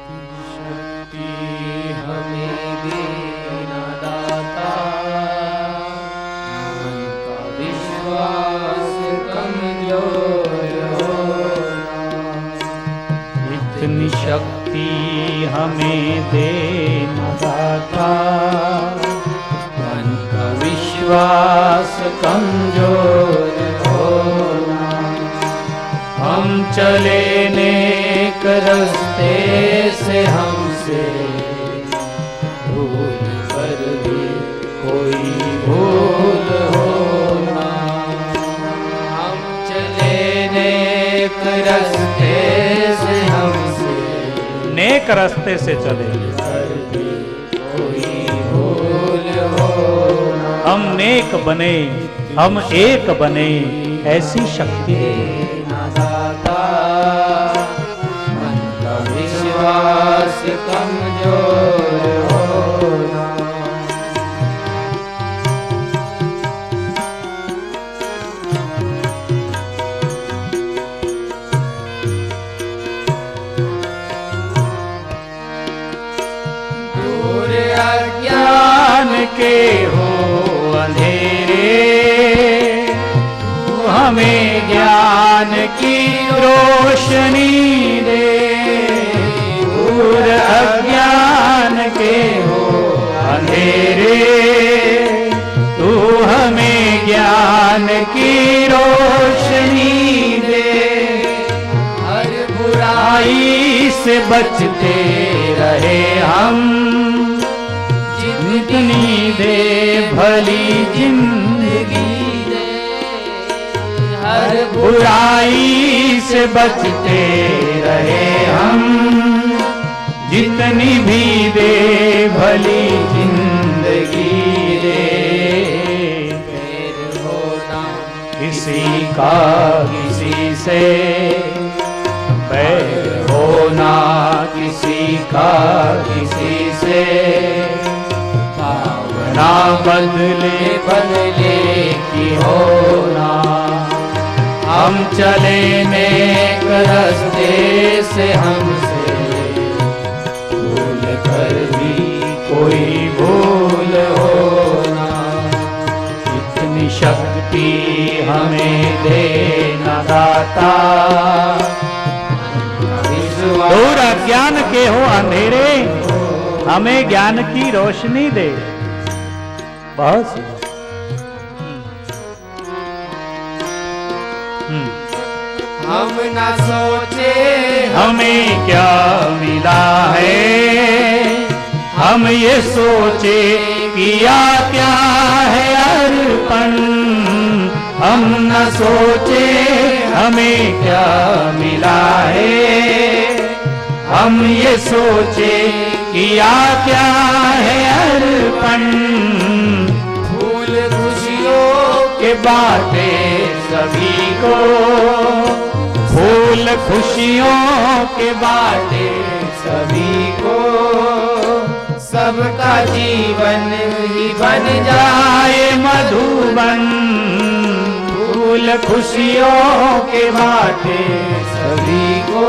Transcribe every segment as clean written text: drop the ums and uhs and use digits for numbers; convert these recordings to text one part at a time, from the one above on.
शक्ति हमें देना दाता, मन का विश्वास कमजोर होना। इतनी शक्ति हमें देना दाता, मन का विश्वास कमजोर होना। हम चले नेक रास्ते से, हमसे भूल कर भी कोई भूल होना। हम चले नेक रास्ते से, हमसे नेक रास्ते से चले, कर भी कोई भूल होना। हम नेक बने, हम एक बने, ऐसी शक्ति देना दाता, मन का विश्वास कमजोर होना। दूर अज्ञान के हो अंधेरे, तू हमें ज्ञान की रोशनी दे। दूर अज्ञान के हो अंधेरे, तू हमें ज्ञान की रोशनी दे। हर बुराई से बचते रहे हम, जितनी दे भली जिंदगी दे। हर बुराई से बचते रहे हम, जितनी भी दे भली जिंदगी दे। बैर होना किसी का किसी से, बैर होना किसी का किसी से। भावना बदले बदले की होना। हम चले नेक रास्ते से, हमसे भूल कर भी कोई भूल होना। इतनी शक्ति हमें देना दाता, दूर अज्ञान के हो अंधेरे, हमें ज्ञान की रोशनी दे। बस हम न सोचे हमें क्या मिला है, हम ये सोचे किया क्या है अर्पण। हम न सोचे हमें क्या मिला है, हम ये सोचे किया क्या है अर्पण। फूल खुशियों के बाटे सभी को, फूल खुशियों के बाटे सभी को। सबका जीवन ही बन जाए मधुबन, फूल खुशियों के बाटे सभी को।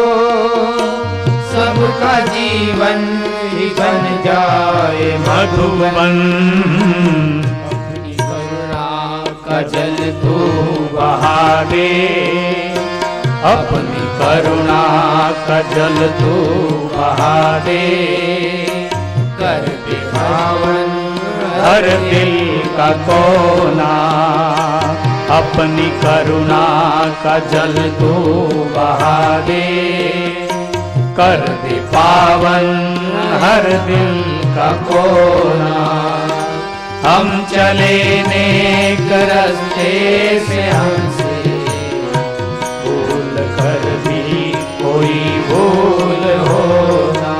सबका जीवन ही बन जाए मधुबन। अपनी करुणा का जल तू बहा दे, अपनी करुणा का जल तू बहा दे। कर दे पावन हर दिल का कोना, अपनी करुणा का जल तू बहा दे। कर दे पावन हर दिल का कोना। हम चले नेक रास्ते से, हमसे भूल कर भी कोई भूल होना।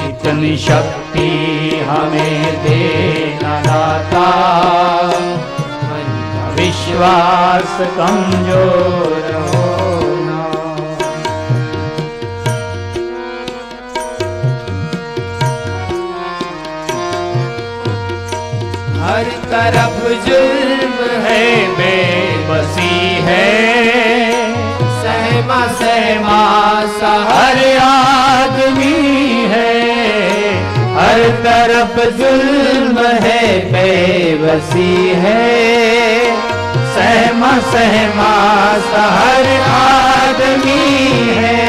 इतनी शक्ति हमें देना दाता, मन का विश्वास कमजोर होना। हर तरफ जुल्म है, बेबसी है, सहमा सहमा सा हर आदमी तरफ जुल्म है, बेबसी है, सहमा सहमा सा हर आदमी है।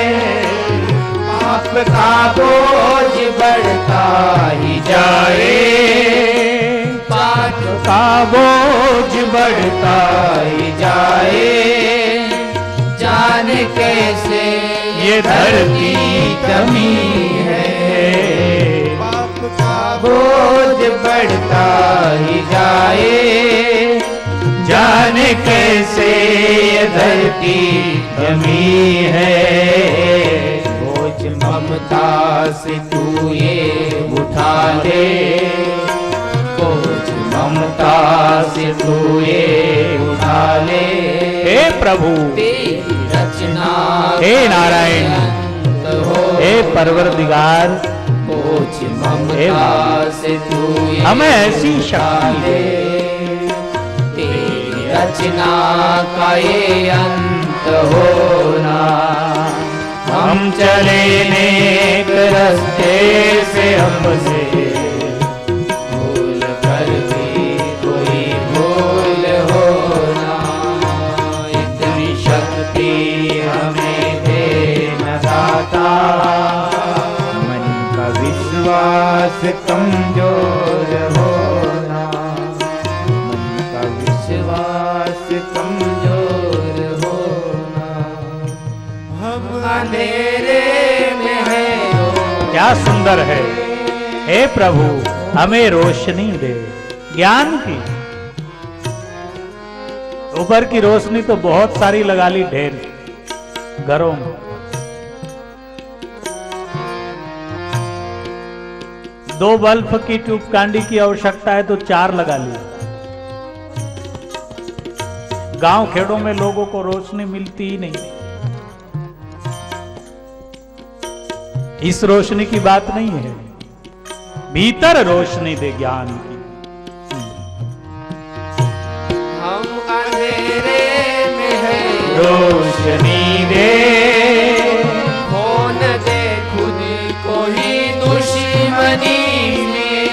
पाप का बोझ बढ़ता ही जाए, पाप का बोझ बढ़ता ही जाए। जाने कैसे ये धरती जमी है, पाप का बोझ बढ़ता ही जाए। जाने कैसे ये धरती जमी है। बोझ ममता से तू ये उठा ले, बोझ ममता से तू ये उठा ले। हे प्रभु, रचना हे नारायण, हे परवरदिगार, बोझ ममता से तू ये हमें ऐसी शक्ति दे। तेरी रचना का ये अंत होना। हम चले नेक रास्ते से, हमसे भूल कर भी कोई भूल होना। इतनी शक्ति हमें दे न दाता, मन का विश्वास कमजोर होना, मन का विश्वास कमजोर होना। हम अंधेरे में है। क्या सुंदर है। हे प्रभु, हमें रोशनी दे, ज्ञान की। ऊपर की रोशनी तो बहुत सारी लगा ली ढेर घरों में। दो बल्ब की ट्यूब कांडी की आवश्यकता है तो 4 लगा ली। गांव खेड़ों में लोगों को रोशनी मिलती ही नहीं। इस रोशनी की बात नहीं है, भीतर रोशनी दे ज्ञान की। हम अंधेरे में है, रोशनी दे, खोन दे खुद को ही दुश्मनी में।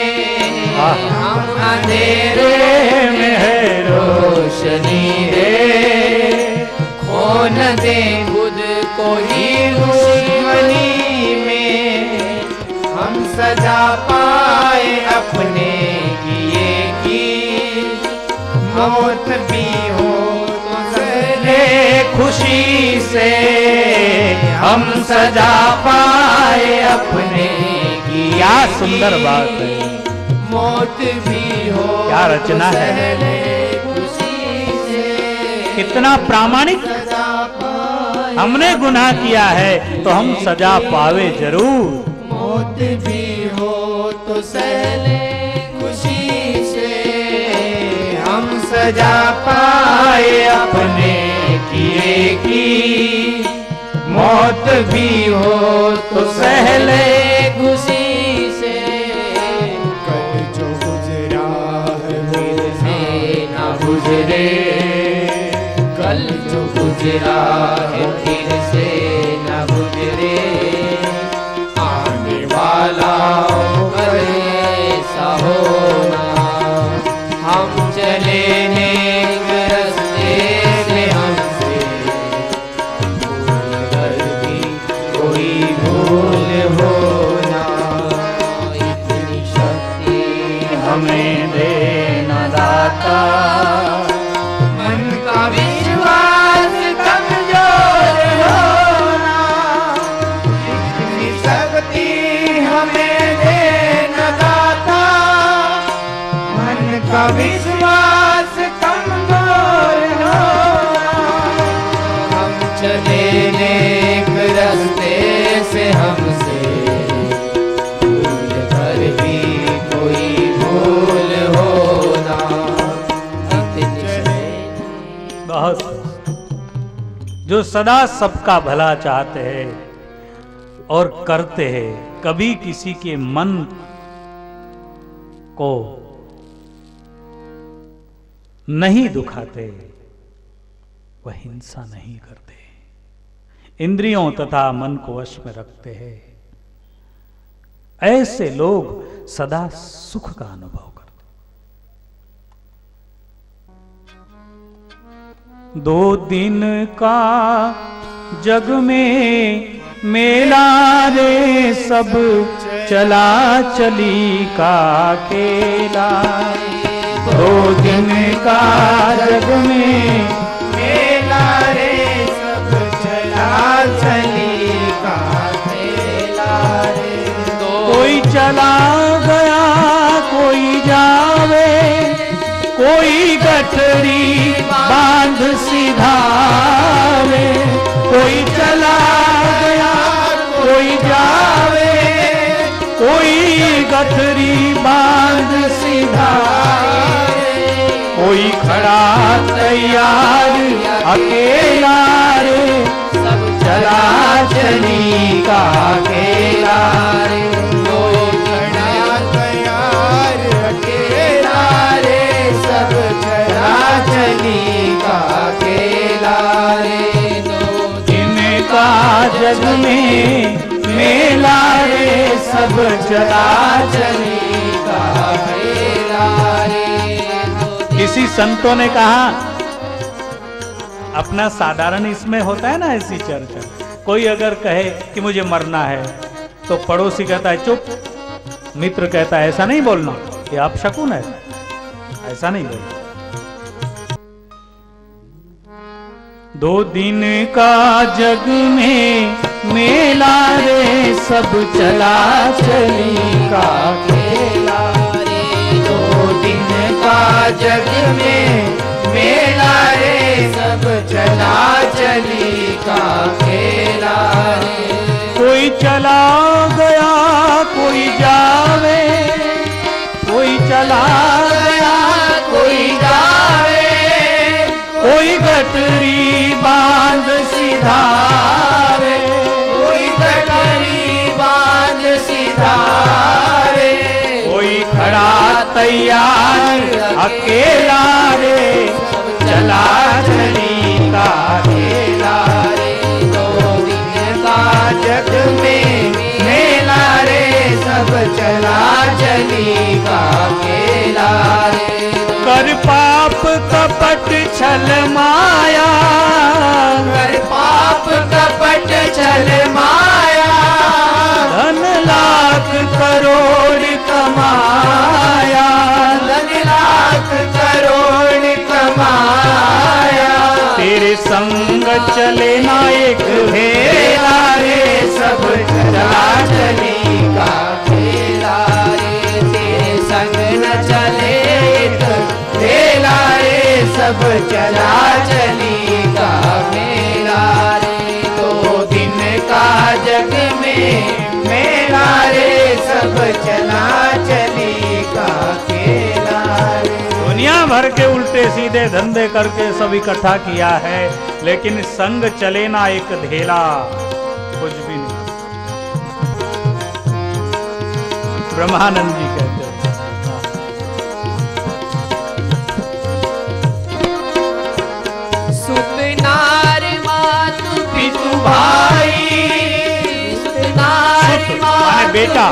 हम अंधेरे में है, रोशनी दे, खोन दे खुद को ही दुश्मनी में। हम सजा पाए अपने किए की, मौत भी हो तो सहले खुशी से। हम सजा पाए अपने की, क्या सुंदर बात है। मौत भी हो क्या रचना तो है। सहले खुशी से। कितना प्रामाणिक। हमने गुनाह किया है तो हम सजा पावे जरूर। मौत भी हो तो सहले खुशी से। हम सजा पाए अपने किए की, मौत भी हो तो सहले खुशी से। कल जो गुजरा है फिर से ना गुजरे, कल जो गुजरा है फिर से ना गुजरे। आने वाला ऐसा होना। हम चले नेक रास्ते से, हमसे भूल कर भी कोई भूल होना। इतनी शक्ति हमें दे न दाता, मन का विश्वास कमजोर होना। इतनी शक्ति हमें दे न दाता, मन का विश्वास कमजोर होना। हम चले नेक रास्ते से, हमसे भूल कर भी कोई भूल होना। बहुत जो सदा सबका भला चाहते हैं और करते हैं, कभी किसी के मन को नहीं दुखाते, वह हिंसा नहीं करते, इंद्रियों तथा मन को वश में रखते हैं। ऐसे लोग सदा सुख का अनुभव करते। 2 दिन का जग में मेला रे, सब चला चली का खेला। 2 दिन का जग में मेला रे, सब चला चली का खेला रे। कोई चला गया कोई जावे, कोई गठरी बांध सिधावे। कोई चला गया कोई जावे, कोई गठरी बांध सिधावे। कोई खड़ा तैयार अकेला रे, सब चला चली का खेला रे। कोई खड़ा तैयार अकेला रे, सब चला चली का खेला रे। 2 दिन का जग में मेला रे, सब चला चली का खेला रे। किसी संतों ने कहा, अपना साधारण इसमें होता है ना ऐसी चर्चा, कोई अगर कहे कि मुझे मरना है तो पड़ोसी कहता है चुप, मित्र कहता है ऐसा नहीं बोलना, ये आप शकुन है, ऐसा नहीं बोलना। 2 दिन का जग में मेला रे, सब चला चली का खेला रे। 2 दिन का जग में मेला रे, सब चला चली का खेला रे। कोई चला गया कोई जावे, कोई चला गया कोई जावे, कोई गठरी बांध सिधावे। कोई गठरी बांध सिधारे। कोई खड़ा तैयार अकेला रे, चला चली का खेला रे। 2 दिन का जग में मेला रे, सब चला चली का खेला रे। कर पाप कपट छल माया, कर पाप कपट छल माया। धन लाख करोड़ कमाया। धन लाख करोड़ कमाया। तेरे संग चले ना एक भेला रे, सब चला चली का खेला रे। तेरे संग न चले एक खेला रे, सब चला चली का मेला रे। 2 दिन का जग में मेला रे, सब चला चली का खेला रे। दुनिया भर के उल्टे सीधे धंधे करके सब इकट्ठा किया है, लेकिन संग चले ना एक धेला, कुछ भी नहीं। ब्रह्मानंद जी कहते हैं सुतनार मातु पितु भाई। सुतनार माने बेटा,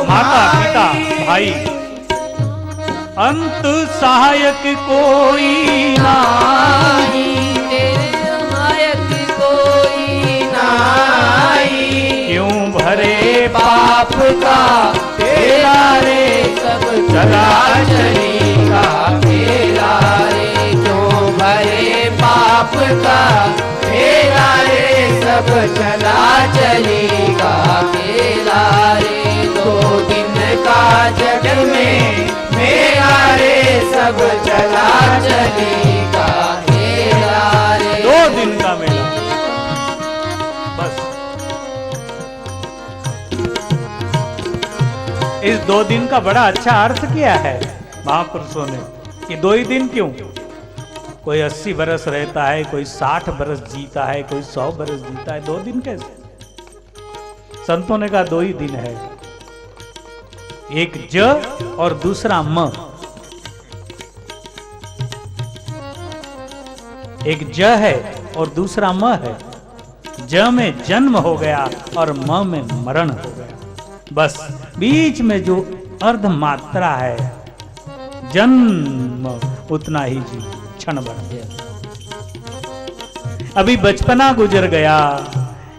माता, पिता, भाई, अंत सहायक कोई नाही। तेरे सहायक कोई नाई। क्यों भरे पाप का तेरा रे, सब चला चली का खेला रे। जो भरे पाप का तेरा रे, सब चला चली का खेला रे। 2 दिन का जग में मेरा रे, सब चला चली का खेला रे। 2 दिन का मेला बस। इस 2 दिन का बड़ा अच्छा अर्थ किया है महापुरुषों ने कि 2 ही दिन क्यों? कोई 80 बरस रहता है, कोई 60 बरस जीता है, कोई 100 बरस जीता है, 2 दिन कैसे? संतों ने कहा 2 ही दिन है, एक ज और दूसरा म। एक ज है और दूसरा म है। ज में जन्म हो गया और म में मरण हो गया। बस बीच में जो अर्ध मात्रा है, जन्म उतना ही जी क्षण भर गया। अभी बचपना गुजर गया,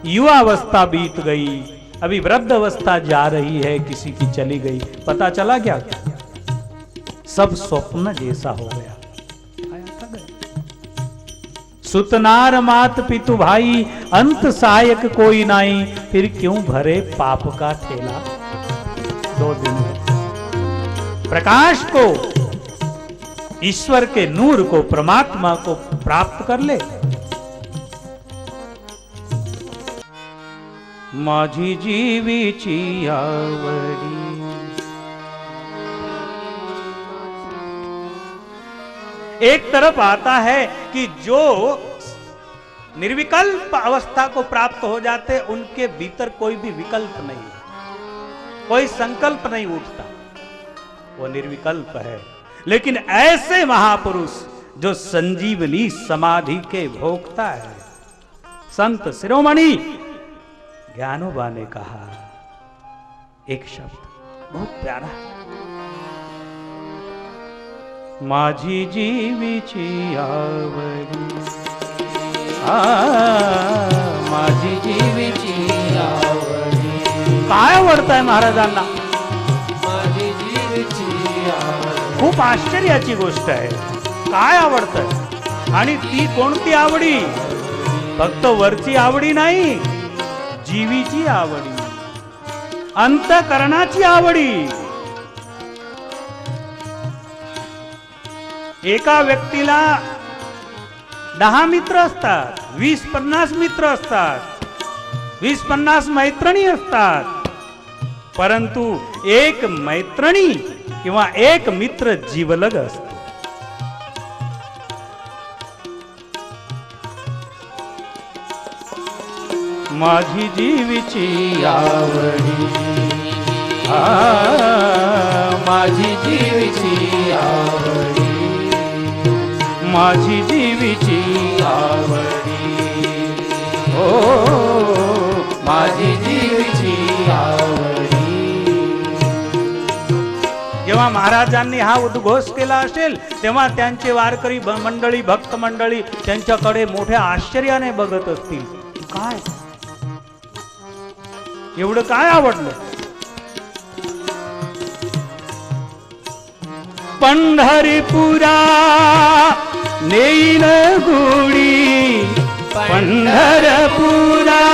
युवा अवस्था बीत गई, अभी वृद्ध अवस्था जा रही है, किसी की चली गई, पता चला क्या? सब स्वप्न जैसा हो गया। सुतनार मात पितु भाई, अंत सहायक कोई नहीं, फिर क्यों भरे पाप का ठेला। 2 दिन प्रकाश को, ईश्वर के नूर को, परमात्मा को प्राप्त कर ले। माझी जीवीची आवडी, एक तरफ आता है कि जो निर्विकल्प अवस्था को प्राप्त हो जाते, उनके भीतर कोई भी विकल्प नहीं, कोई संकल्प नहीं उठता, वो निर्विकल्प है। लेकिन ऐसे महापुरुष जो संजीवनी समाधि के भोक्ता है, संत शिरोमणि ज्ञानोबा ने कहा एक शब्द बहुत प्यारा है, माझी जीवीची आवडी, माझी जीवीची आवडी। काय आवडतंय महाराजांना? माझी जीवीची आवडी। खूप आश्चर्याची गोष्ट आहे, काय आवडतंय? आणि ती कोणती आवडी? फक्त वरची आवडी नाही, जीवीची आवडी, अंतःकरणाची आवडी। एका व्यक्तीला 10 मित्र असतात, 20-50 मित्र असतात, 20-50 मैत्रिणी असतात, परंतु एक मैत्रिणी किंवा एक मित्र जीवलग असतो। माझी जीवीची आवडी, माझी जीवीची आवडी, माझी जीवीची आवडी, ओ माझी जीवीची आवडी। जेव्हा महाराजांनी हा उद्घोष केला असेल, तेव्हा त्यांचे वारकरी मंडळी, भक्त मंडळी त्यांच्याकडे मोठ्या आश्चर्याने बघत असतील, काय एवढं काय आवडलं? पंढरपुरा नेईन गुडी, पंढरपुरा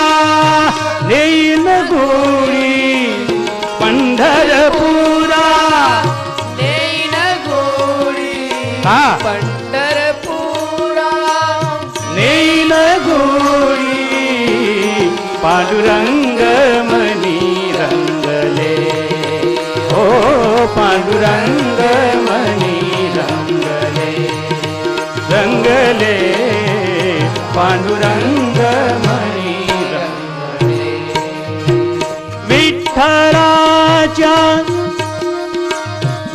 नेईन गुडी, पंढरपुरा नेईन गुडी, हा पंढरपुरा नेईन गुडी, पांडुरंग मनी रंगले, ओ पांडुरंग मनी रंगले, रंगले पांडुरंग मनी रंगले। विठ्ठलाच्या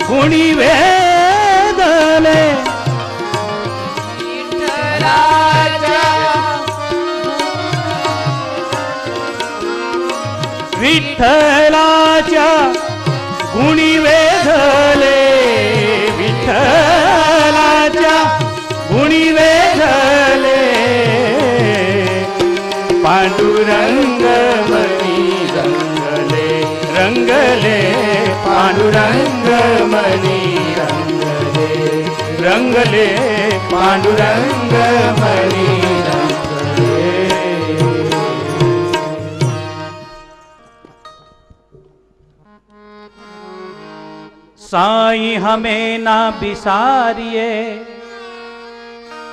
गुणी वेदले, विठ्ठलाच्या गुणी वेधले, विठ्ठलाच्या गुणी वेधले, पांडुरंग मनी रंगले, रंगले पांडुरंग मनी रंगले, रंगले पांडुरंग मनी रंगले। साईं हमें ना बिसारिए,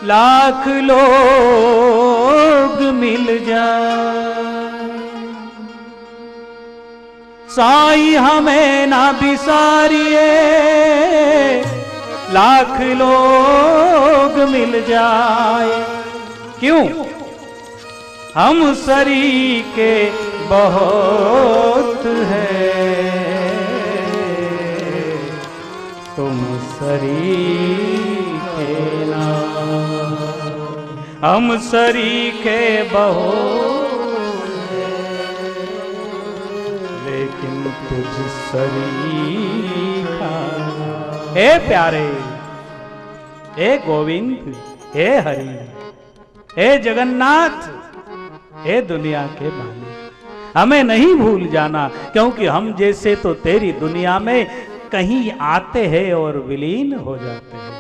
लाख लोग मिल जाए, साईं हमें ना बिसारिए, लाख लोग मिल जाए। क्यों? हम सरी के बहुत है, तुम सरीखे ना, हम सरीखे बहुत, लेकिन लेकिन तुझ सरीखा। हे प्यारे, हे गोविंद, हे हरि, हे जगन्नाथ, हे दुनिया के मालिक, हमें नहीं भूल जाना, क्योंकि हम जैसे तो तेरी दुनिया में कहीं आते हैं और विलीन हो जाते हैं,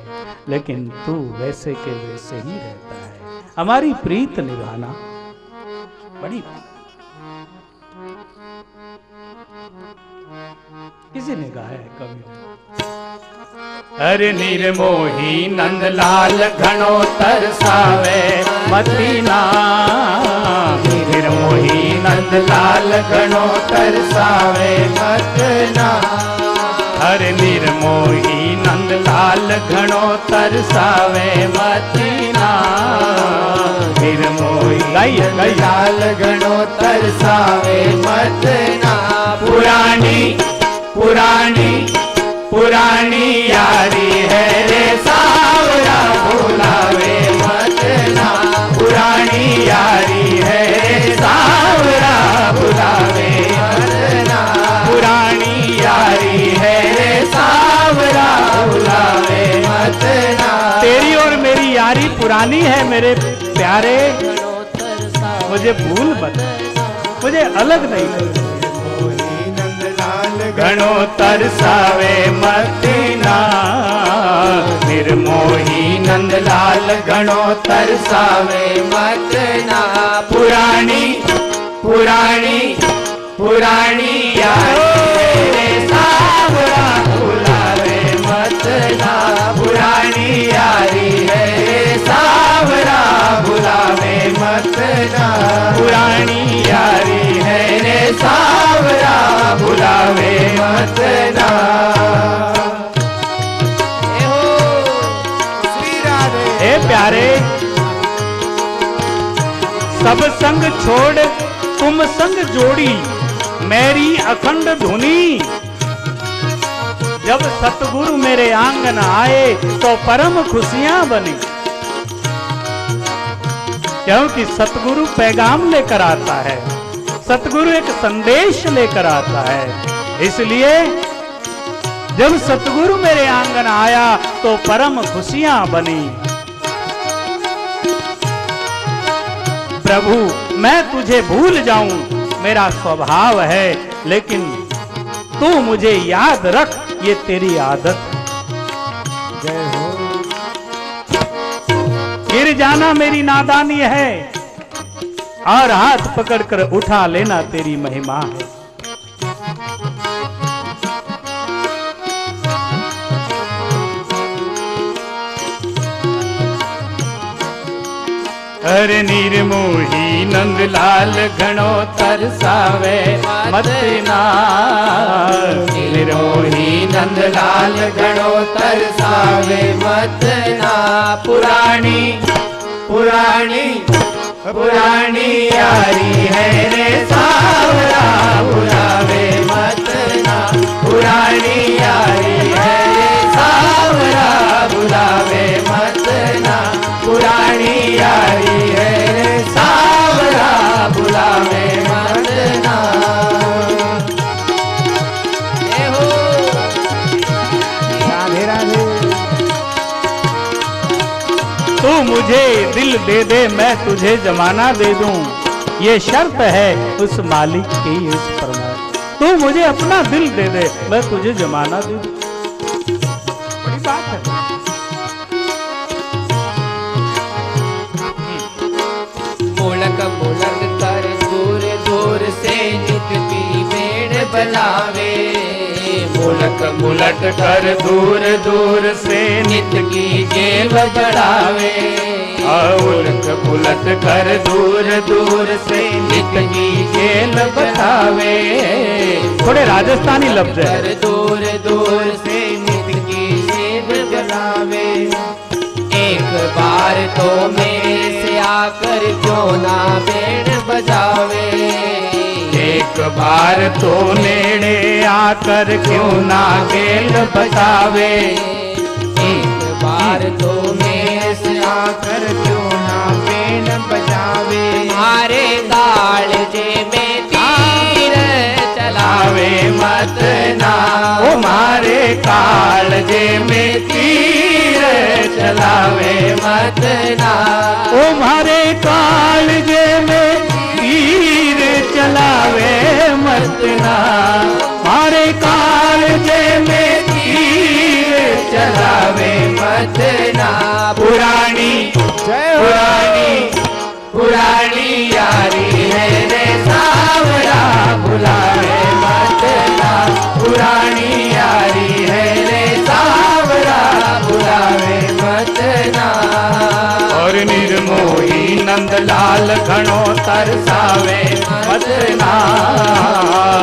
लेकिन तू वैसे के वैसे ही रहता है। हमारी प्रीत निभाना बड़ी किसी ने कहा है कवि, हरे निर्मोही नंदलाल घणो तरसावे मदीना। निर्मोही नंदलाल घणो तरसावे मदीना। हरे निर्मोही नंदलाल घणो तरसावे मदीना। निर्मोही नंदलाल घणो तरसावे मदीना। पुरानी पुरानी पुरानी यारी है रे सावरा भुलावे मदना। पुरानी यारी है रे सावरा भुलावे मदना। पुरानी यारी है रे सावरा भुलावे मदना। तेरी और मेरी यारी पुरानी है मेरे प्यारे, मुझे भूल मत, मुझे अलग नहीं कर। घणो तरसावे मदीना। निर्मोही नंदलाल घणो तरसावे मदीना। पुरानी पुरानी पुरानी यारी रे सावरा भुलावे मदीना। पुरानी यारी है सावरा भुलावे मदीना। पुरानी यारी है रे सावरा भुलावे मदना। हे प्यारे, सब संग छोड़ तुम संग जोड़ी मेरी अखंड धुनी। जब सतगुरु मेरे आंगन आए तो परम खुशियां बनी, क्योंकि सतगुरु पैगाम लेकर आता है, सतगुरु एक संदेश लेकर आता है। इसलिए जब सतगुरु मेरे आंगन आया तो परम खुशियां बनी। प्रभु, मैं तुझे भूल जाऊं मेरा स्वभाव है, लेकिन तू मुझे याद रख, ये तेरी आदत है। जय हो। गिर जाना मेरी नादानी है और हाथ पकड़कर उठा लेना तेरी महिमा है। हरे निर्मोही नंदलाल घणो तरसावे मदना। निर्मोही नंदलाल घणो तरसावे मदना। पुरानी पुरानी पुरानी यारी है रे सावरा भुलावे मदना। पुरानी यारी है रे सावरा भुलावे मदना। पुरानी यारी है रे सावरा भुलावे मदना। राधे राधे। तू मुझे दिल दे दे मैं तुझे जमाना दे दूं, ये शर्त है उस मालिक की, उस परमात्मा। तू मुझे अपना दिल दे दे मैं तुझे जमाना दे दूं, बड़ी बात है। मुलक मुलक कर दूर दूर से नित की भेड़ बनावे। मुलक मुलक कर दूर दूर से नित की जेब बढ़ावे। उलट पुलट कर दूर दूर से नित की जेल बढ़ावे। थोड़े राजस्थानी लफ्ज है। कर दूर दूर से नित की जेब बढ़ावे। एक बार तो मेरे से आकर क्यों ना बेड़ बजावे। एक बार तो नेड़े आकर क्यों ना गेल बजावे। एक बार तो मेरे से आकर क्यों ना बेड़ बजावे। मारे कालजे में तीर चलावे। मत ना। ओ मारे कालजे में तीर चलावे मत ना। ओ मारे कालजे में तीर चलावे मत ना। मारे कालजे में तीर चलावे मत ना। पुरानी पुरानी यारी है रे सावरा भुलावे मत ना। पुरानी यारी है रे सावरा भुलावे मत ना। और निर्मोही नंदलाल घणो तरसावे मत ना।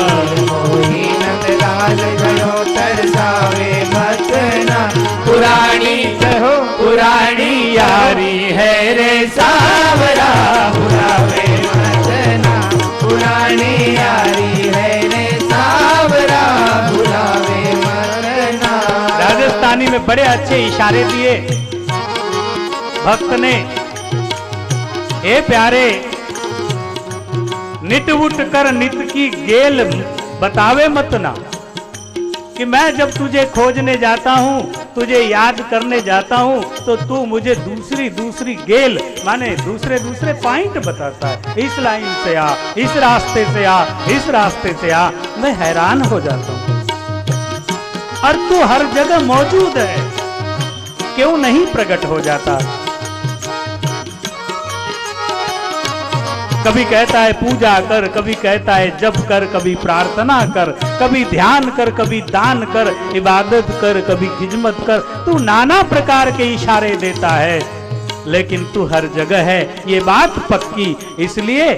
निर्मोही नंदलाल घणो तरसावे मत ना। पुरानी कहो पुरानी यारी है रे सावरा भुलावे मत ना। पुरानी यारी है रे सावरा भुलावे मत ना। राजस्थानी में बड़े अच्छे इशारे दिए भक्त ने। ए प्यारे नित उठ कर नित की गेल बतावे मत ना। कि मैं जब तुझे खोजने जाता हूँ, तुझे याद करने जाता हूँ, तो तू मुझे दूसरी दूसरी गेल माने दूसरे दूसरे पॉइंट बताता है। इस लाइन से आ, इस रास्ते से आ, इस रास्ते से आ। मैं हैरान हो जाता हूँ। और तू हर जगह मौजूद है, क्यों नहीं प्रकट हो जाता? कभी कहता है पूजा कर, कभी कहता है जप कर, कभी प्रार्थना कर, कभी ध्यान कर, कभी दान कर, इबादत कर, कभी खिदमत कर। तू नाना प्रकार के इशारे देता है, लेकिन तू हर जगह है, ये बात पक्की। इसलिए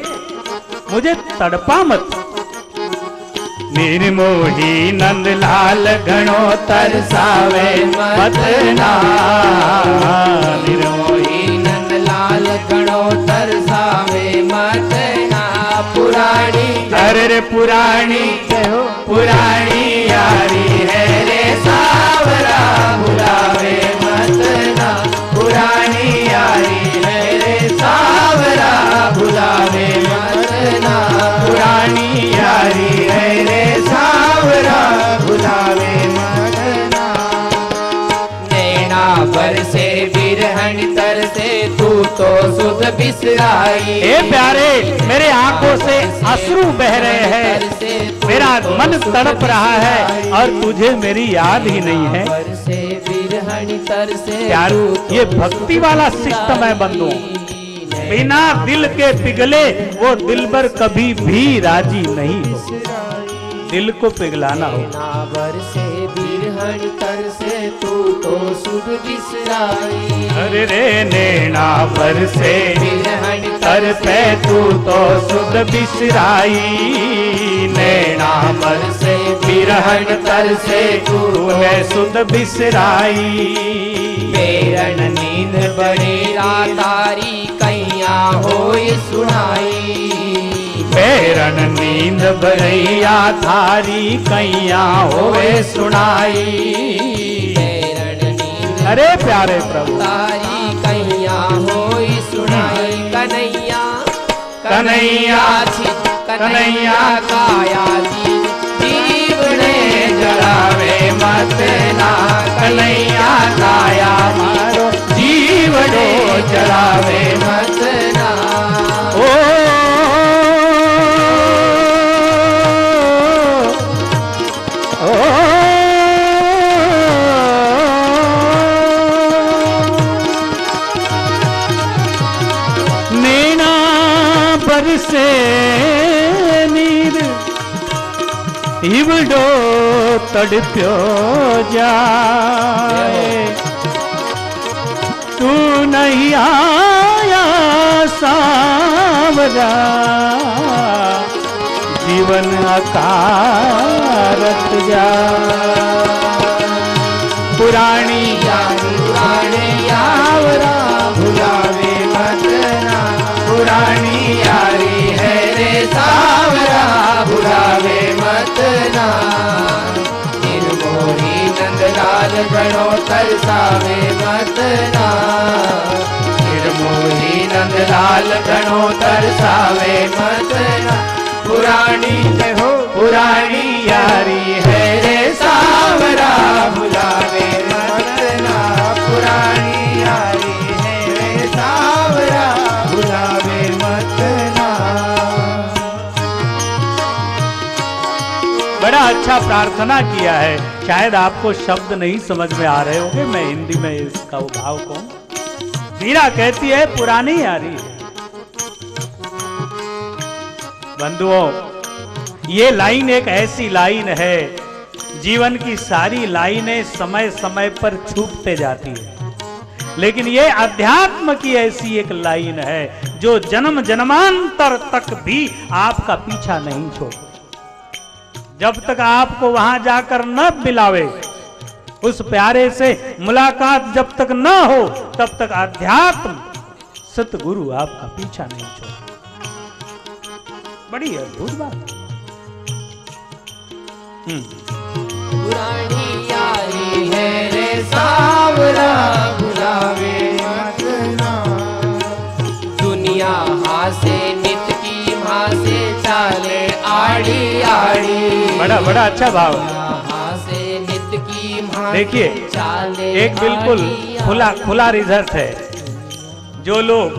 मुझे तड़पा मत। निर्मोही नंदलाल घणो तरसावे मत ना। निर्मोही नंदलाल घणो तरसावे मत ना। पुरानी अरे पुरानी कहो पुरानी यारी है रे सावरा भुलावे मत ना। पुरानी यारी है रे सावरा भुलावे मत ना। पुरानी यारी है रे सावरा भुलावे मत ना। नैना बरसे बिरहन तरसे तू तो सुध बिसराई। ए प्यारे मेरे आंखों से अश्रु बह रहे हैं, मेरा मन तड़प रहा है और तुझे मेरी याद ही नहीं है। बरसे बिरहन तरसे प्यार ये भक्ति वाला सिस्टम है बंधु। बिना दिल के पिघले वो दिलबर कभी भी राजी नहीं हो। दिल को पिघलाना हो। नैना बरसे बिरहन तरसे तू तो सुध बिसराई। अरे रे नैना बरसे बिरहन तर पे तू तो सुध बिसराई। नैना बरसे बिरहन तर से तूने सुध बिसराई। बेरन नींद बड़ी रातारी कैया होय सुनाई। बेरन नींद भरैया थारी कैया होवे सुनाई। बेरन नींद अरे प्यारे प्रभु तारी कैया होय सुनाई। कन्हैया कन्हैया कन्हैया काया जीव ने जलावे मत ना। कन्हैया काया मारो जीवड़ो जलावे मत ना। ओ नैना बरसे नीर इवड़ो तड़प्यो जाए। तू नहीं आया सावरा जीवन अकारत जा। पुरानी पुराने यावरा भुलावे मत ना। पुरानी यारी है रे सावरा भुलावे मत ना। निर्मोही नंदलाल घणो तरसावे मत ना। निर्मोही नंदलाल घणो तरसावे मत ना। पुरानी कहो पुरानी यारी बड़ा अच्छा प्रार्थना किया है। शायद आपको शब्द नहीं समझ में आ रहे होंगे, मैं हिंदी में इसका भाव कहूं। मीरा कहती है पुरानी यारी है। बंधुओं, ये लाइन एक ऐसी लाइन है, जीवन की सारी लाइनें समय समय पर छूटते जाती है, लेकिन ये अध्यात्म की ऐसी एक लाइन है जो जन्म जन्मांतर तक भी आपका पीछा नहीं छोड़। जब तक आपको वहां जाकर न मिलावे, उस प्यारे से मुलाकात जब तक न हो, तब तक अध्यात्म सतगुरु आपका पीछा नहीं छोड़। बड़ी अद्भुत बात। पुरानी यारी है रे सावरा, बुलावे मत ना। दुनिया हासे नित की माँ से चाले आड़ी आड़ी। बड़ा बड़ा अच्छा भाव। हासे नित की माँ देखिए, चाले एक बिल्कुल खुला रिजल्ट है। जो लोग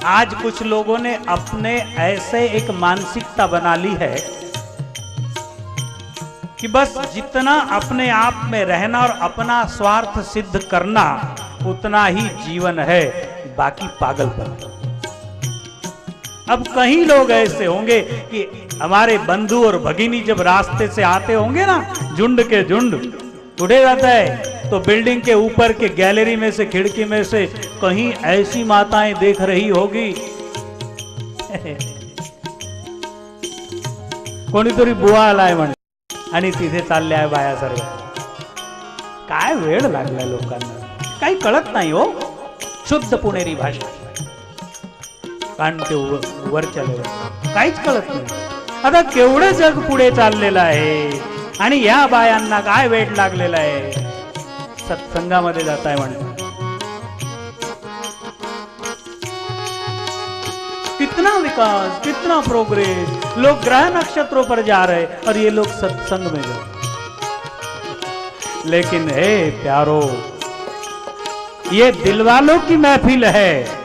आज कुछ लोगों ने अपने ऐसे एक मानसिकता बना ली है कि बस जितना अपने आप में रहना और अपना स्वार्थ सिद्ध करना उतना ही जीवन है, बाकी पागलपन। अब कहीं लोग ऐसे होंगे कि हमारे बंधु और भगिनी जब रास्ते से आते होंगे ना, झुंड के झुंड उठे जाता है, तो बिल्डिंग के ऊपर के गैलरी में से, खिड़की में से कहीं ऐसी माताएं देख रही होगी, कोणीतरी बुवा आलाय म्हण आणि तिथे चालले आहे बाया सर्व. काय वेळ लागलाय लोकांना, काही कळत नाही हो. शुद्ध पुणेरी भाषा, कारण ते वरच्या लेवल काहीच कळत नाही. आता केवढं जग पुढे चाललेलं आहे आणि या बायांना काय वेळ लागलेला आहे. सत्संगामध्ये जाताय म्हणतात, कितना विकास, कितना प्रोग्रेस, लोग ग्रह नक्षत्रों पर जा रहे और ये लोग सत्संग में जा रहे. लेकिन हे प्यारो, ये दिलवालों की महफिल है,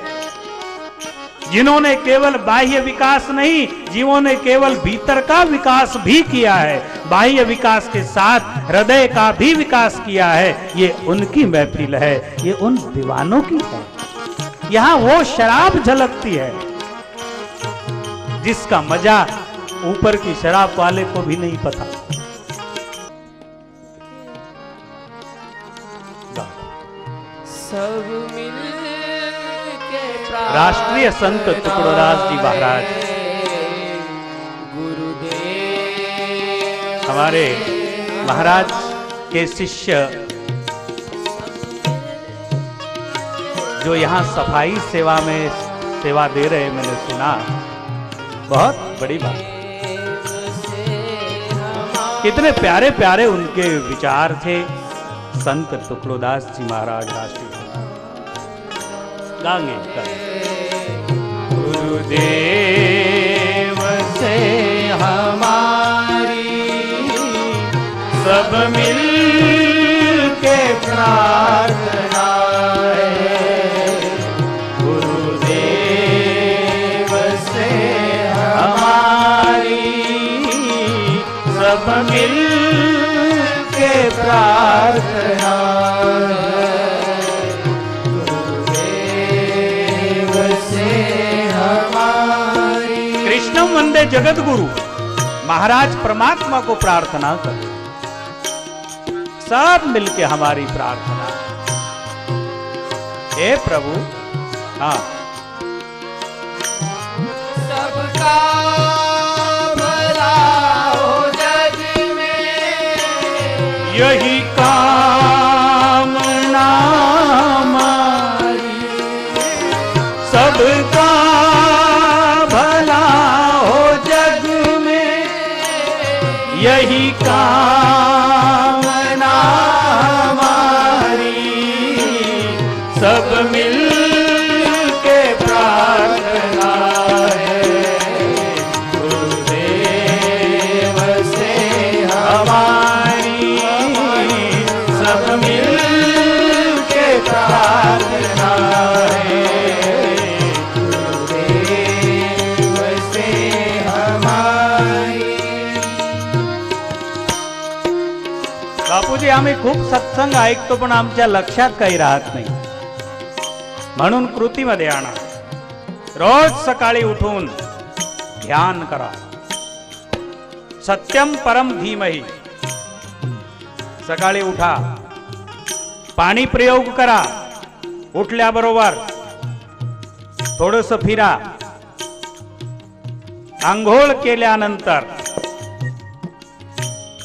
जिन्होंने केवल बाह्य विकास नहीं, जिन्होंने केवल भीतर का विकास भी किया है, बाह्य विकास के साथ हृदय का भी विकास किया है, ये उनकी महफिल है, ये उन दीवानों की है. यहां वो शराब झलकती है जिसका मजा ऊपर की शराब वाले को भी नहीं पता. सब मिल के राष्ट्रीय संत टुकड़ोदास जी महाराज गुरुदेव, हमारे महाराज के शिष्य जो यहाँ सफाई सेवा में सेवा दे रहे, मैंने सुना, बहुत बड़ी बात. कितने प्यारे प्यारे उनके विचार थे. संत टुकड़ोदास जी महाराज राष्ट्रीय गांगे गुरुदेव से हमारी सब मिल के प्रार्थना है. गुरुदेव से हमारी सब मिल के प्रार्थना है. गुरुदेव से हमारी. कृष्णम वंदे जगत गुरु. महाराज परमात्मा को प्रार्थना कर, सब मिलके हमारी प्रार्थना. हे प्रभु, हाँ, सबका भला हो जग में, यही कामना हमारी. सबका भला हो जग में, यही कामना हमारी. सब मिल के प्रार्थना है. गुरुदेव से हमारी सब मिल के प्रार्थना है. गुरुदेव से हमारी बापूजी आम्ही खूप सत्संग ऐकतो पण आमच्या लक्षात काही राहत नाही, म्हणून कृतीमध्ये आणा. रोज सकाळी उठून ध्यान करा. सत्यम परम धीमहि. सकाळी उठा, पाणी प्रयोग करा. उठल्याबरोबर थोडस फिरा. आंघोळ केल्यानंतर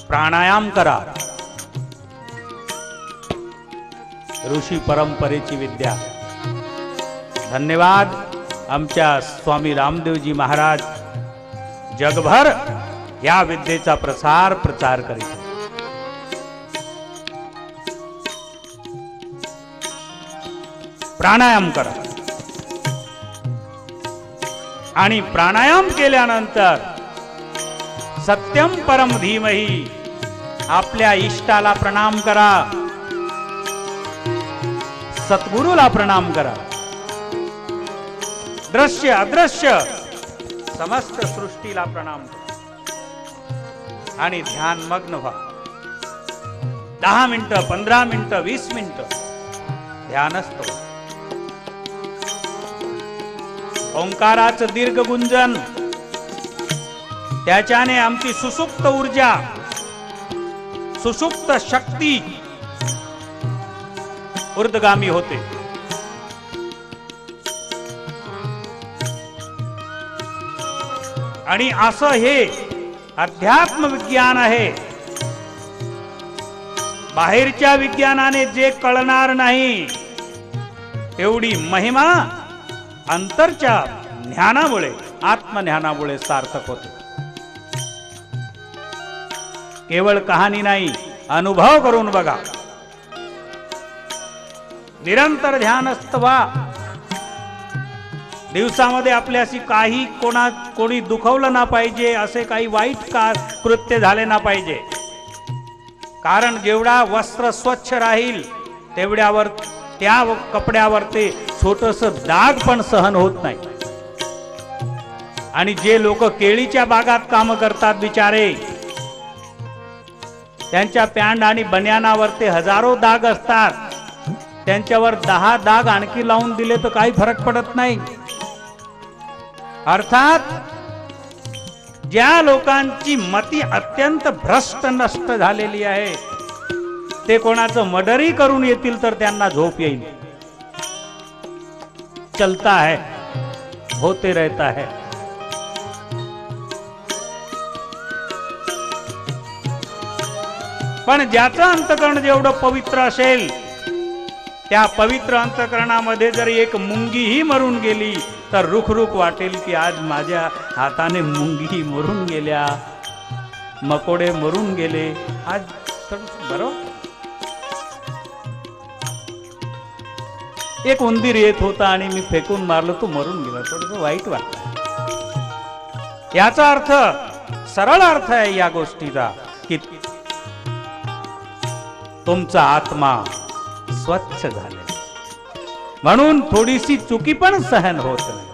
प्राणायाम करा. ऋषी परंपरेची विद्या. धन्यवाद. आमच्या स्वामी रामदेवजी महाराज जगभर या विद्येचा प्रचार करीत. प्राणायाम करा आणि प्राणायाम केल्यानंतर सत्यम परम धीमहि. आपल्या इष्टाला प्रणाम करा, सद्गुरूला प्रणाम करा. दृश्य अदृश्य समस्त सृष्टीला प्रणाम करा आणि ध्यान मग्न व्हा. 10 मिनिटं, 15 मिनिटं, 20 मिनिटं ध्यानस्थ व्हा. ओंकाराचं दीर्घ गुंजन, त्याच्याने आमची सुसुप्त ऊर्जा, सुसुप्त शक्ती ऊर्ध्वगामी होते. आणि असं हे अध्यात्म विज्ञान आहे. बाहेरच्या विज्ञानाने जे कळणार नाही एवढी महिमा अंतरच्या ज्ञानामुळे, आत्मज्ञानामुळे सार्थक होते. केवळ कहाणी नाही, अनुभव करून बघा. निरंतर ध्यानस्थ व्हा. दिवसामध्ये आपल्याशी काही कोणी दुखवलं ना पाहिजे, असे काही वाईट कृत्य झाले ना पाहिजे. कारण जेवढा वस्त्र स्वच्छ राहील तेवढ्यावर, त्या कपड्यावर ते छोटस डाग पण सहन होत नाही. आणि जे लोक केळीच्या बागात काम करतात बिचारे, त्यांच्या पॅन्ट आणि बनियानावर ते हजारो डाग असतात. त्यांच्यावर 10 डाग आणखी लावून दिले तर काही फरक पडत नाही. अर्थात ज्या लोकांची मती अत्यंत भ्रष्ट नष्ट झालेली आहे, ते कोणाचं मर्डरही करून येतील तर त्यांना झोप येईल. चलता है, होते रहता है. पण ज्याचं अंतकरण जेवढं पवित्र असेल, त्या पवित्र अंतकरणामध्ये जर एक मुंगीही मरून गेली तर रुखरुख वाटेल की आज माझ्या हाताने मुंगी मरून गेल्या, मकोडे मरून गेले. आज बरोबर एक उंदीर येत होता आणि मी फेकून मारलं, तो मरून गेला. थोडस वाईट वाटलं. याचा अर्थ, सरळ अर्थ आहे या गोष्टीचा की तुमचा आत्मा स्वच्छ झाले, म्हणून थोडीशी चुकी पण सहन होत नाही.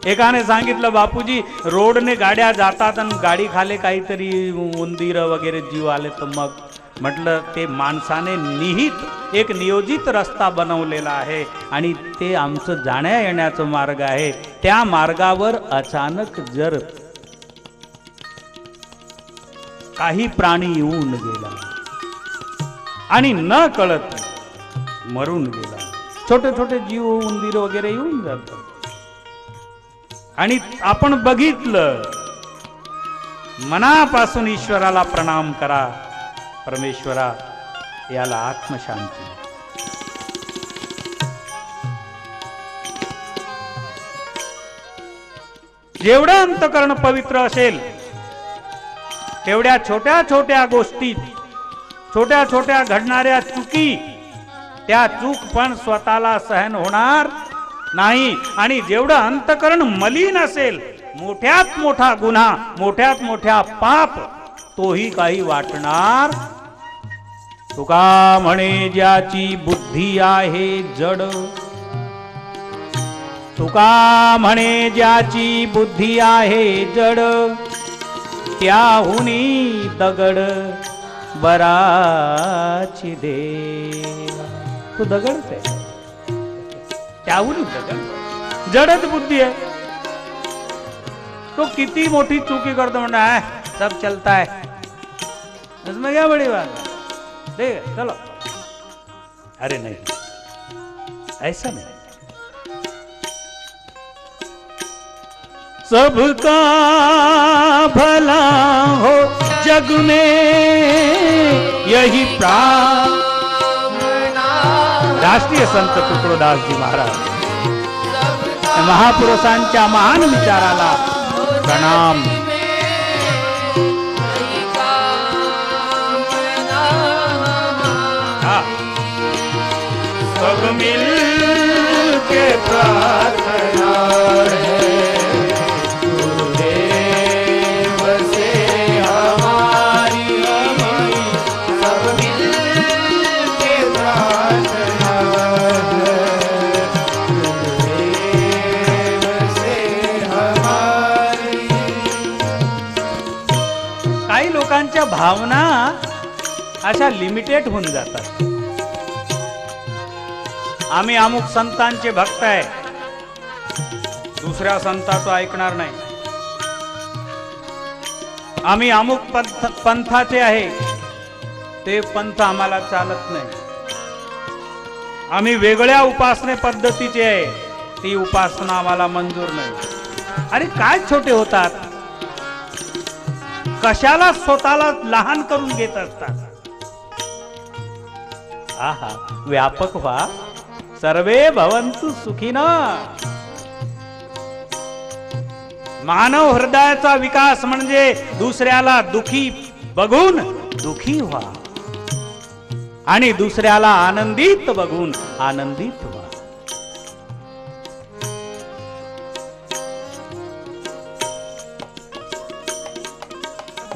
एकाने सांगितलं, बापूजी रोडने गाड्या जातात आणि गाडी खाली काहीतरी उंदीर वगैरे जीव आले तर मग म्हटलं ते माणसाने निहित एक नियोजित रस्ता बनवलेला आहे आणि ते आमचं जाण्या येण्याचं मार्ग आहे. त्या मार्गावर अचानक जर काही प्राणी येऊन गेला आणि न कळत मरून गेला, छोटे छोटे जीव उंदीर वगैरे येऊन जातात आणि आपण बघितलं, मनापासून ईश्वराला प्रणाम करा. परमेश्वरा, याला आत्मशांती. जेवढं अंतकरण पवित्र असेल तेवढ्या छोट्या छोट्या गोष्टी, छोट्या छोट्या घडणाऱ्या चुकी, त्या चूक पण स्वतःला सहन होणार नाही. आणि जेवढं अंतकरण मलिन असेल, मोठ्यात मोठा गुन्हा, मोठ्यात मोठा पाप, तोही काही वाटणार. तुका म्हणे ज्याची बुद्धी आहे जड, तुका म्हणे ज्याची बुद्धी आहे जड, त्याहुनी दगड बराची दे. तू दगडच आहे, त्याहुनी दगड, जडच बुद्धी आहे. तो किती मोठी चुकी करतो म्हणा, सब चलता है, इसमें क्या बड़ी बात है, ठीक है चलो. अरे नहीं, ऐसा नहीं. सबका भला हो जग में यही प्रार्थना. राष्ट्रीय संत तुकडोदास जी महाराज, महापुरुषांच्या महान विचाराला प्रणाम. सब मिल के प्रार्थना है, गुरुदेव से हमारी, सब मिल के प्रार्थना है, गुरुदेव से हमारी. काही लोकांच्या भावना अशा लिमिटेड होऊन जातात. आम्ही अमुक संतांचे भक्त आहे, दुसऱ्या संताचं ऐकणार नाही. आम्ही अमुक पंथाचे आहे, ते पंथ आम्हाला चालत नाही. आम्ही वेगळ्या उपासने पद्धतीचे आहे, ती उपासना आम्हाला मंजूर नाही. अरे काय छोटे होतात, कशाला स्वतःला लहान करून घेत असतात. आहा, व्यापक व्हा, सर्वे भवन्तु सुखिनः. मानव हृदयाचा विकास म्हणजे दुसऱ्याला दुखी बघून दुखी व्हा आणि दुसऱ्याला आनंदित बघून आनंदित व्हा.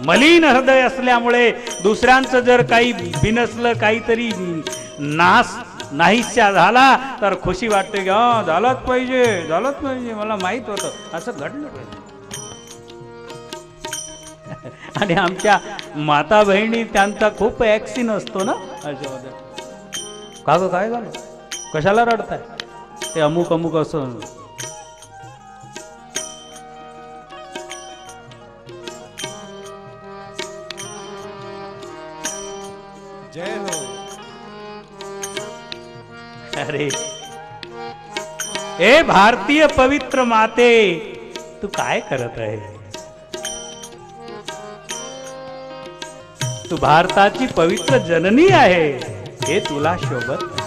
मलिन हृदय असल्यामुळे दुसऱ्यांचं जर काही बिनसलं, काहीतरी नाश नाहीशा झाला तर खुशी वाटते की झालंच पाहिजे, झालंच पाहिजे, मला माहित होतं असं घडलं पाहिजे. आणि आमच्या माता बहिणी त्यांचा खूप ऍक्सिन असतो ना अशामध्ये. का ग काय झालं, कशाला रडताय, ते अमुक अमुक असं. जय हो. अरे ए भारतीय पवित्र माते, तू काय करत आहे. तू भारताची पवित्र जननी आहे, हे तुला शोभत नाही.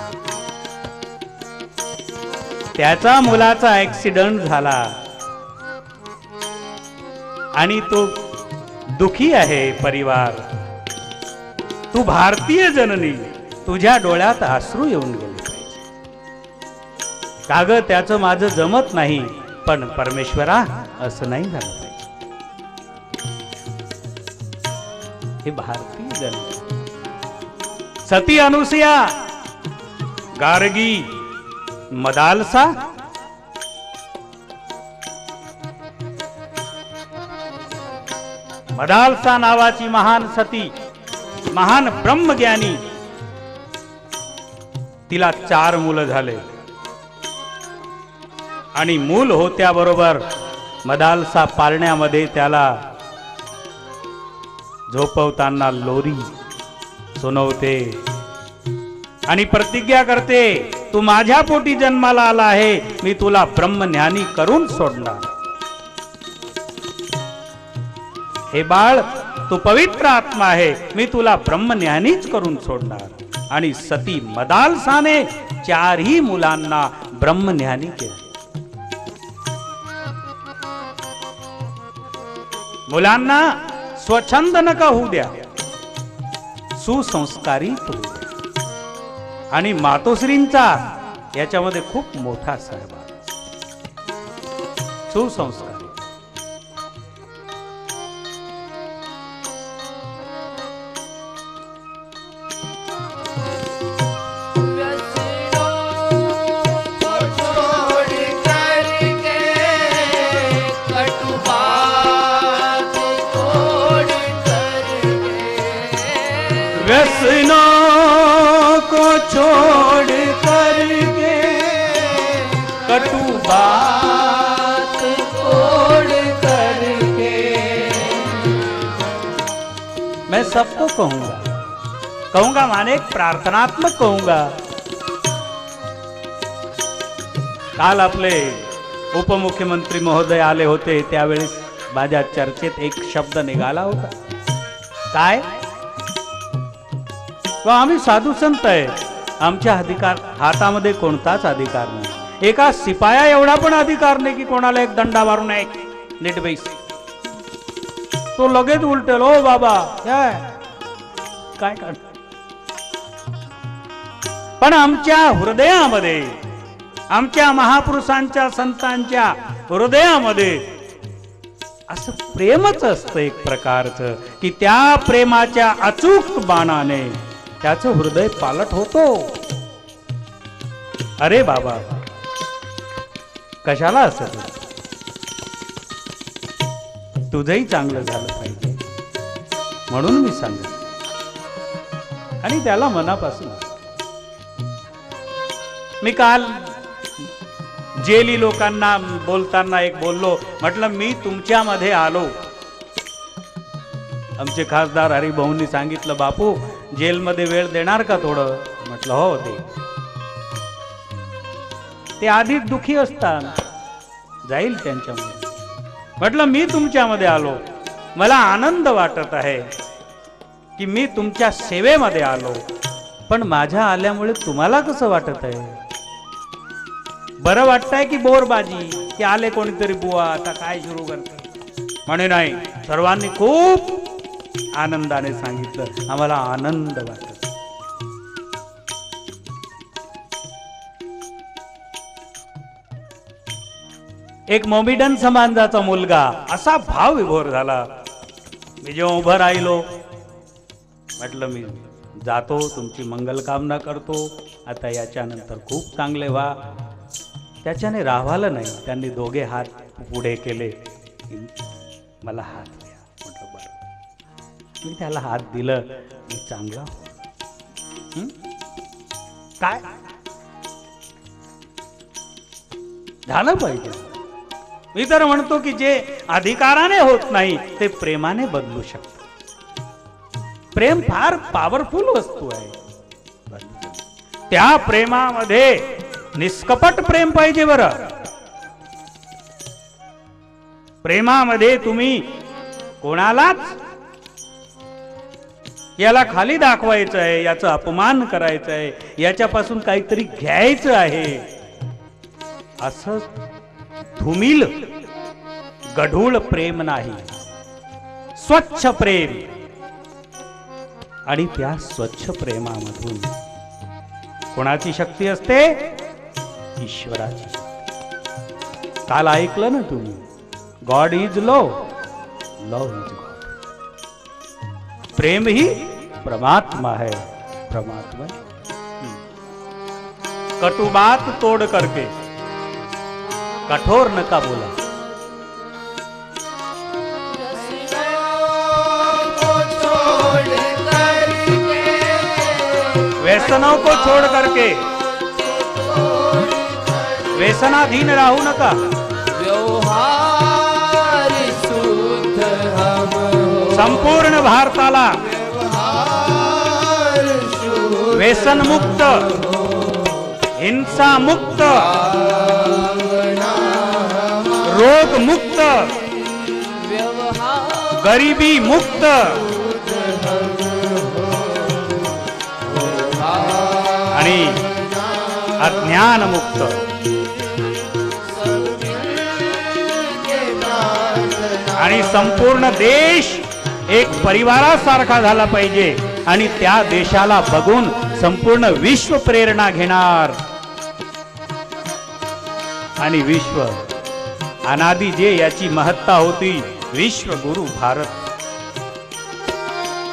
त्याचा मुलाचा ऍक्सिडेंट झाला आणि तो दुखी आहे परिवार. तू भारतीय जननी, तुझ्या डोळ्यात अश्रू येऊन गेले पाहिजे. काग त्याचं माझं जमत नाही, पण परमेश्वरा असं नाही झालं पाहिजे. हे भारतीय जननी. सती अनुसुया, गार्गी, मदालसा, मदालसा नावाची महान सती, महान ब्रह्मज्ञानी, तिला 4 मुलं झाले आणि मूल होत्याबरोबर मदालसा पाळण्यामध्ये त्याला झोपवताना लोरी सुनवते आणि प्रतिज्ञा करते, तू माझ्या पोटी जन्माला आला आहे, मी तुला ब्रह्मज्ञानी करून सोडणार. हे बाळ, तू पवित्र आत्मा आहे, मी तुला ब्रह्मज्ञानीच करून सोडणार. आणि सती मदालसाने 4ही मुलांना ब्रह्मज्ञानी केले. मुलांना स्वच्छंद नका होऊ द्या, सुसंस्कारित होऊ द्या. आणि मातोश्रींचा याच्यामध्ये खूप मोठा सहभाग. सुसंस्कार छोड़ कर कटु बात तोड़ करके मैं सबको कहूंगा माने एक प्रार्थनात्मक कहूंगा। काल आपले उपमुख्यमंत्री महोदय आले होते, त्यावेळेस माझ्या चर्चेत एक शब्द निघाला होता, काय व आम्ही साधू संत आहे, आमच्या हातामध्ये कोणताच अधिकार नाही, एका शिपाया एवढा पण अधिकार नाही की कोणाला एक दंडा मारू नये, नीट बैस, तो लगेच उलटेल, ओ बाबा काय कर, पण आमच्या हृदयामध्ये, आमच्या महापुरुषांच्या संतांच्या हृदयामध्ये असं प्रेमच असतं एक प्रकारचं, की त्या प्रेमाच्या अचूक बाणाने त्याचं हृदय पालट होतो। अरे बाबा कशाला असं, तुझंही चांगलं झालं पाहिजे म्हणून मी सांगतो, आणि त्याला मनापासून। मी काल जेली लोकांना बोलताना एक बोललो, म्हटलं मी तुमच्यामध्ये आलो, आमचे खासदार हरिभाऊंनी सांगितलं, बापू जेलमध्ये वेळ देणार का थोडं, म्हटलं हो दे, ते आधीच दुखी असतात, जाईल त्यांच्यामध्ये, म्हटलं मी तुमच्यामध्ये आलो, मला आनंद वाटत आहे की मी तुमच्या सेवेमध्ये आलो, पण माझ्या आल्यामुळे तुम्हाला कसं वाटत आहे, बरं वाटतंय की बोरबाजी, की आले कोणीतरी बुवा आता काय सुरू करते, म्हणे नाही, सर्वांनी खूप आनंदाने सांगितलं, आम्हाला आनंद वाटत। एक मोमिडन समाजाचा मुलगा असा भाव विभोर झाला, मी जेव्हा उभं राहिलो, म्हटलं मी जातो, तुमची मंगलकामना करतो, आता याच्यानंतर खूप चांगले व्हा, त्याच्याने राहावलं नाही, त्यांनी दोघे हात पुढे केले, मला हात द्या, म्हटलं बरं, मी त्याला हात दिलं, मी चांगला काय झालं पाहिजे। मी तर म्हणतो की जे अधिकाराने होत नाही ते प्रेमाने बदलू शकतो, प्रेम फार पॉवरफुल वस्तू आहे, त्या प्रेमामध्ये निष्कपट प्रेम पाहिजे बरं, प्रेमामध्ये तुम्ही कोणालाच याला खाली दाखवायचं आहे, याचा अपमान करायचं आहे, याच्यापासून काहीतरी घ्यायचं आहे, असं धुमिल गढूळ प्रेम नाही, स्वच्छ प्रेम, आणि त्या स्वच्छ प्रेमामधून कोणाची शक्ती असते, ईश्वराची। काल ऐकलं ना तुम्ही, God is love, love is God, प्रेम ही परमात्मा है, परमात्मा। कटु बात तोड़ करके कठोर न का बोला, व्यसनों को छोड़ करके व्यसनाधीन राहू नका, व्यवहार शुद्ध हम हो, संपूर्ण भारताला व्यसन मुक्त, हिंसा मुक्त, रोग मुक्त, गरीबी मुक्त, आणि अज्ञान मुक्त, आणि संपूर्ण देश एक परिवारासारखा झाला पाहिजे, आणि त्या देशाला बघून संपूर्ण विश्व प्रेरणा घेणार, आणि विश्व अनादि जे याची महत्ता होती, विश्व गुरु भारत,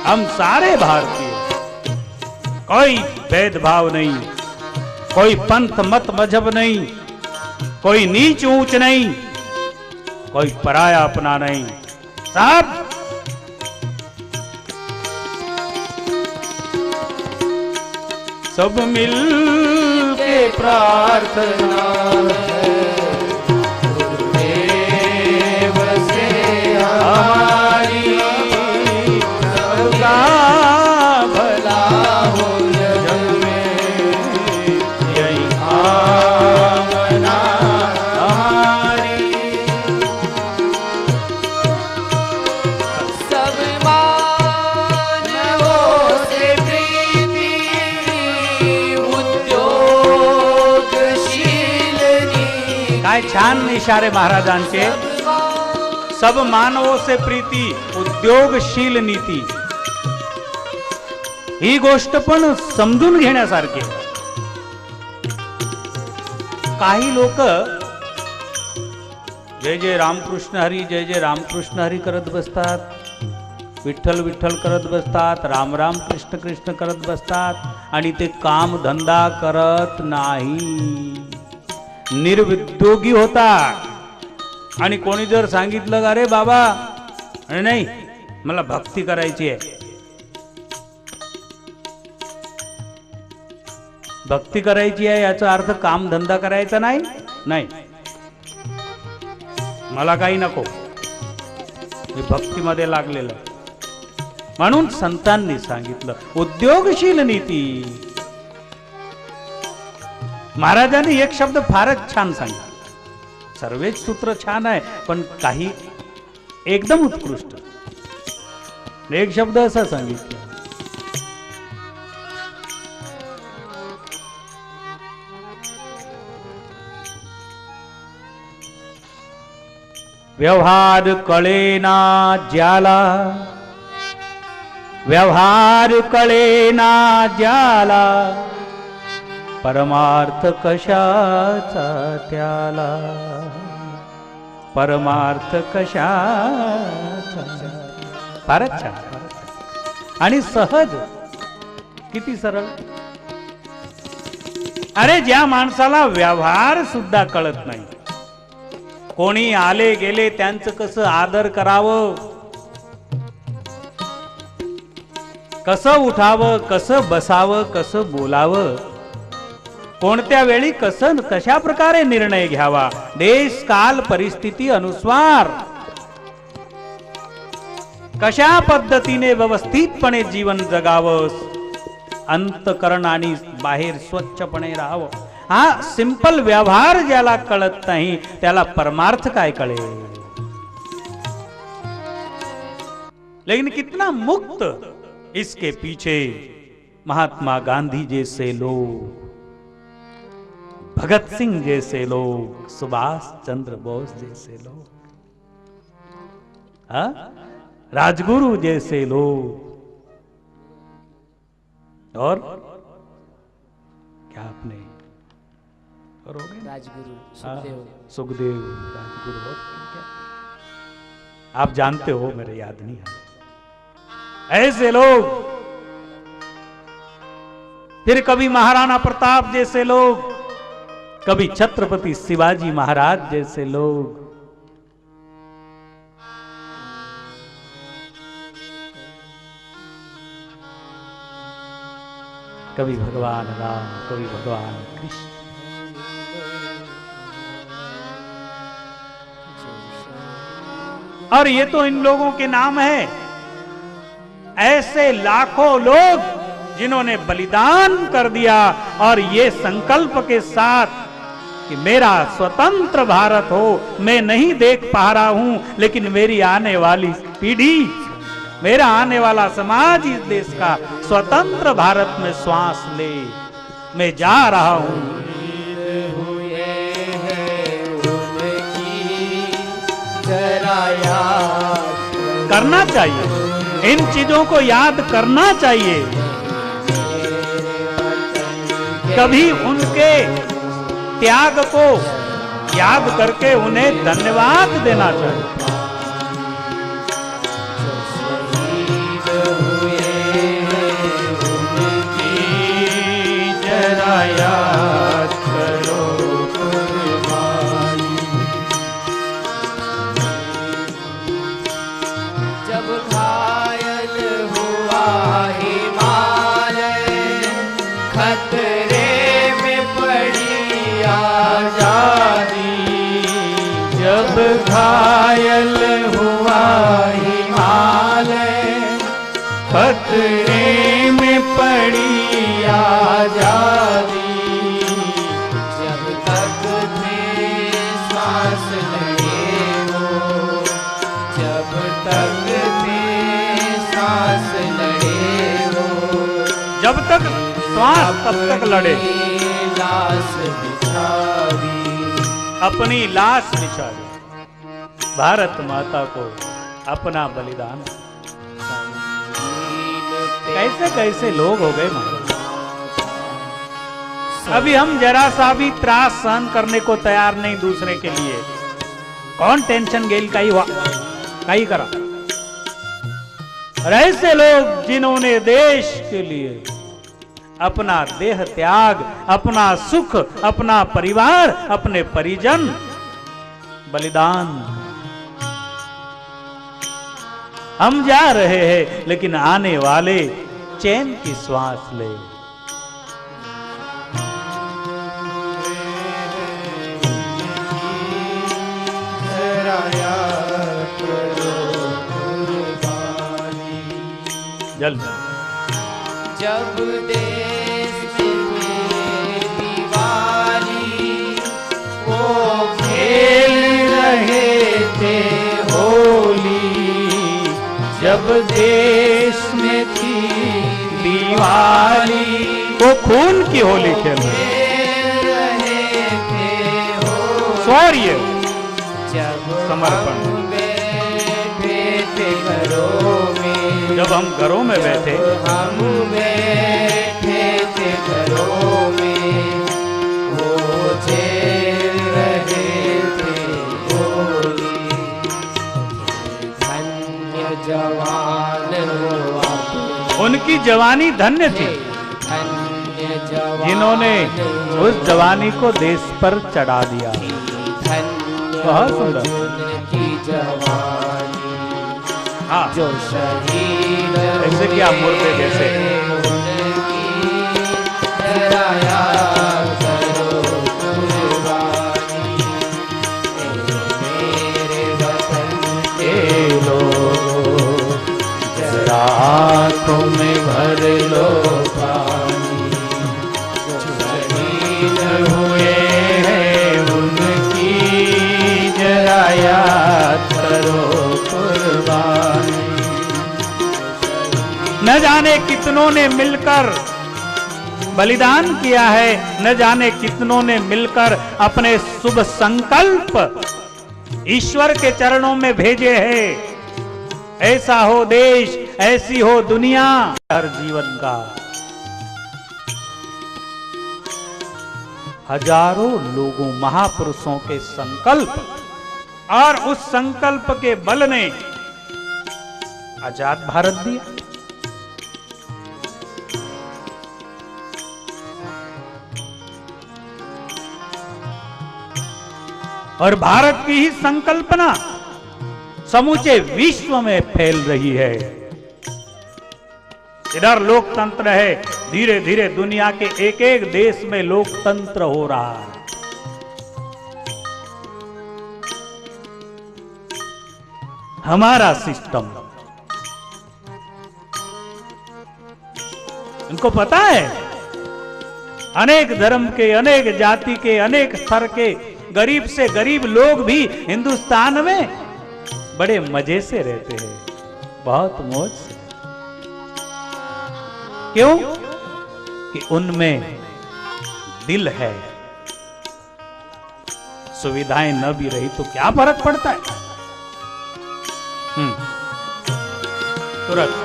हम सारे भारतीय, कोई भेदभाव नहीं, कोई पंथ मत मजहब नहीं, कोई नीच ऊंच नहीं, कोई पराया अपना नहीं, सब मिल के प्रार्थना है। काय छान इशारे महाराजांचे. सब मानवो से प्रीती उद्योगशील नीती. ही गोष्ट पण समजून घेण्यासारखी. काही लोक जय जय रामकृष्ण हरी जय जय रामकृष्ण हरी करत बसतात, विठ्ठल विठ्ठल करत बसतात, राम राम कृष्ण कृष्ण करत बसतात आणि ते काम धंदा करत नाही, निर्उद्योगी होतात. आणि कोणी जर सांगितलं अरे बाबा नाही मला भक्ती करायची आहे, भक्ती करायची आहे याचा अर्थ काम धंदा करायचा नाही, नाही मला काही नको, मी भक्तीमध्ये लागलेलं. म्हणून संतांनी सांगितलं उद्योगशील नीती. महाराजांनी एक शब्द फारच छान सांगितला. सर्वच सूत्र छान आहे पण काही एकदम उत्कृष्ट. एक शब्द असा सांगितला व्यवहार कळेना ज्याला, व्यवहार कळेना ज्याला, परमार्थ कशाचा त्याला, परमार्थ कशाचा. फारच छान आणि सहज, किती सरळ. अरे ज्या माणसाला व्यवहार सुद्धा कळत नाही, कोणी आले गेले त्यांचं कसं आदर करावं, कसं उठावं, कसं बसावं, कसं बोलावं, कोणत्या वेळी कसं कशा प्रकारे निर्णय घ्यावा, देश काल परिस्थिती अनुसार कशा पद्धतीने व्यवस्थितपणे जीवन जगावं, अंतकरण आणि बाहेर स्वच्छपणे राहावं. हा सिंपल व्यवहार ज्याला कळत नाही त्याला परमार्थ काय कळेल. लेकिन कितना मुक्त इसके पीछे महात्मा गांधी जैसे लोग, भगत सिंह जैसे लोग, सुभाष चंद्र बोस जैसे लोग, राजगुरु जैसे लोग. और क्या आपने और हो गए राजगुरु सुखदेव, सुखदेव राजगुरु हो क्या आप जानते हो, मेरे याद नहीं है. ऐसे लोग, फिर कभी महाराणा प्रताप जैसे लोग, कभी छत्रपति शिवाजी महाराज जैसे लोग, कभी भगवान राम, कभी भगवान कृष्ण. और ये तो इन लोगों के नाम है. ऐसे लाखों लोग जिन्होंने बलिदान कर दिया और ये संकल्प के साथ कि मेरा स्वतंत्र भारत हो, मैं नहीं देख पा रहा हूं लेकिन मेरी आने वाली पीढ़ी, मेरा आने वाला समाज इस देश का स्वतंत्र भारत में श्वास ले, मैं जा रहा हूं. करना चाहिए, इन चीजों को याद करना चाहिए. कभी उनके त्याग को याद करके उन्हें धन्यवाद देना चाहिए. जरा याद करो कुर्बानी. जब घायल हुआ हिमालय, खतरे में पड़ी आजादी. जब घायल हुआ हिमालय, खतरे में पड़ी आजादी. जब तक थे सांस लड़े वो, जब तक थे सांस लड़े वो, जब तक श्वास तब तक लड़े. लाश बिछा दी, अपनी लाश बिछा दी, भारत माता को अपना बलिदान। कैसे कैसे लोग हो गए महाराज। अभी हम जरा सा भी त्रास सहन करने को तैयार नहीं दूसरे के लिए। कौन टेंशन गेल का ही हुआ, का ही करा। और ऐसे लोग जिन्होंने देश के लिए अपना देह त्याग, अपना सुख, अपना परिवार, अपने परिजन बलिदान। हम जा रहे हैं लेकिन आने वाले चैन की श्वास ले। जल्द जब देश में दिवाली वो खेल रहे थे होली, जब देश में थी दिवाली, वो खून की होली खेल रहे थे होली। शौर्य, जब समर्पण। हम बैठे थे घरों में, जब हम घरों में बैठे, हम बैठे थे घरों में, वो झेल रहे थे होली। धन्य जवान हो आप, उनकी जवानी धन्य थी धन्य जवान जिन्होंने उस जवानी को देश पर चढ़ा दिया। बहुत सुंदर। की जवानी, हाँ, जो शहीद ऐसे कि आप मुर्दे जैसे। उनकी जरा याद करो कुर्बानी। मेरे वतन के लोगों, जरा आँखों में भर लो पानी। जो शहीद हुए हैं उनकी जरा याद करो कुर्बानी। न जाने कितनों ने मिलकर बलिदान किया है, न जाने कितनों ने मिलकर अपने शुभ संकल्प ईश्वर के चरणों में भेजे हैं। ऐसा हो देश, ऐसी हो दुनिया। हर जीवन का हजारों लोगों महापुरुषों के संकल्प और उस संकल्प के बल ने आजाद भारत दिया। और भारत की ही संकल्पना समूचे विश्व में फैल रही है। इधर लोकतंत्र है, धीरे धीरे दुनिया के एक एक देश में लोकतंत्र हो रहा है। हमारा सिस्टम, इनको पता है अनेक धर्म के, अनेक जाति के, अनेक स्तर के गरीब से गरीब लोग भी हिंदुस्तान में बड़े मजे से रहते हैं, बहुत मौज से। क्यों? कि उनमें दिल है। सुविधाएं न भी रही तो क्या फर्क पड़ता है। तुरंत,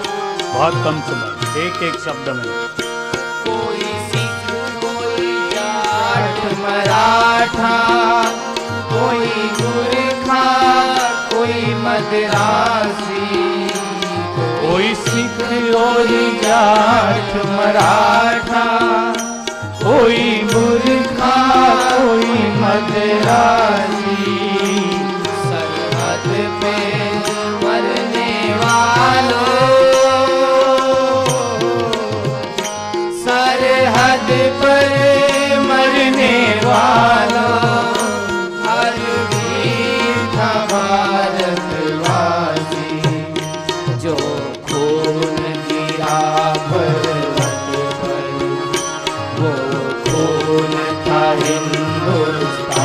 बहुत कम समय, एक एक शब्द में। कोई सिख, कोई जाट मराठा, कोई गुरखा, कोई मद्रासी, कोई सिख, कोई जाट मराठा, कोई गुरखा, कोई मद्रासी। सरहद पे मरने वालों, सरहद पर मरने वालों, हर वीर था भारतवासी। जो खून गिरा पर्वत पर, वो खून था हिंदुस्तानी।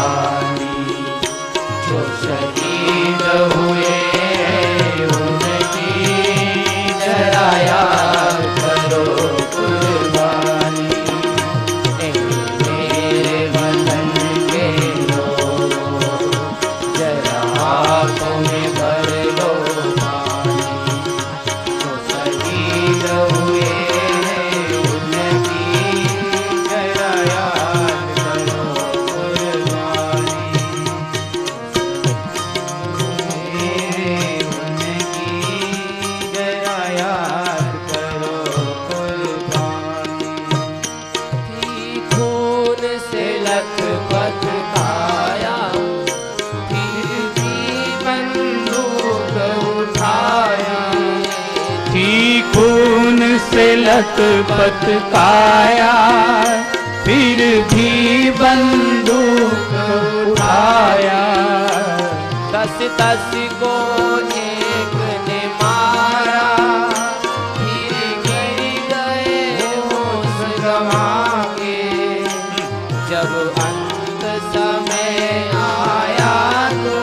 से लटपट काया, फिर भी बंदूक उठाया। 10-10 को एक ने मारा, फिर गिर गए होश गंवा के। जब अंत समय आया तो,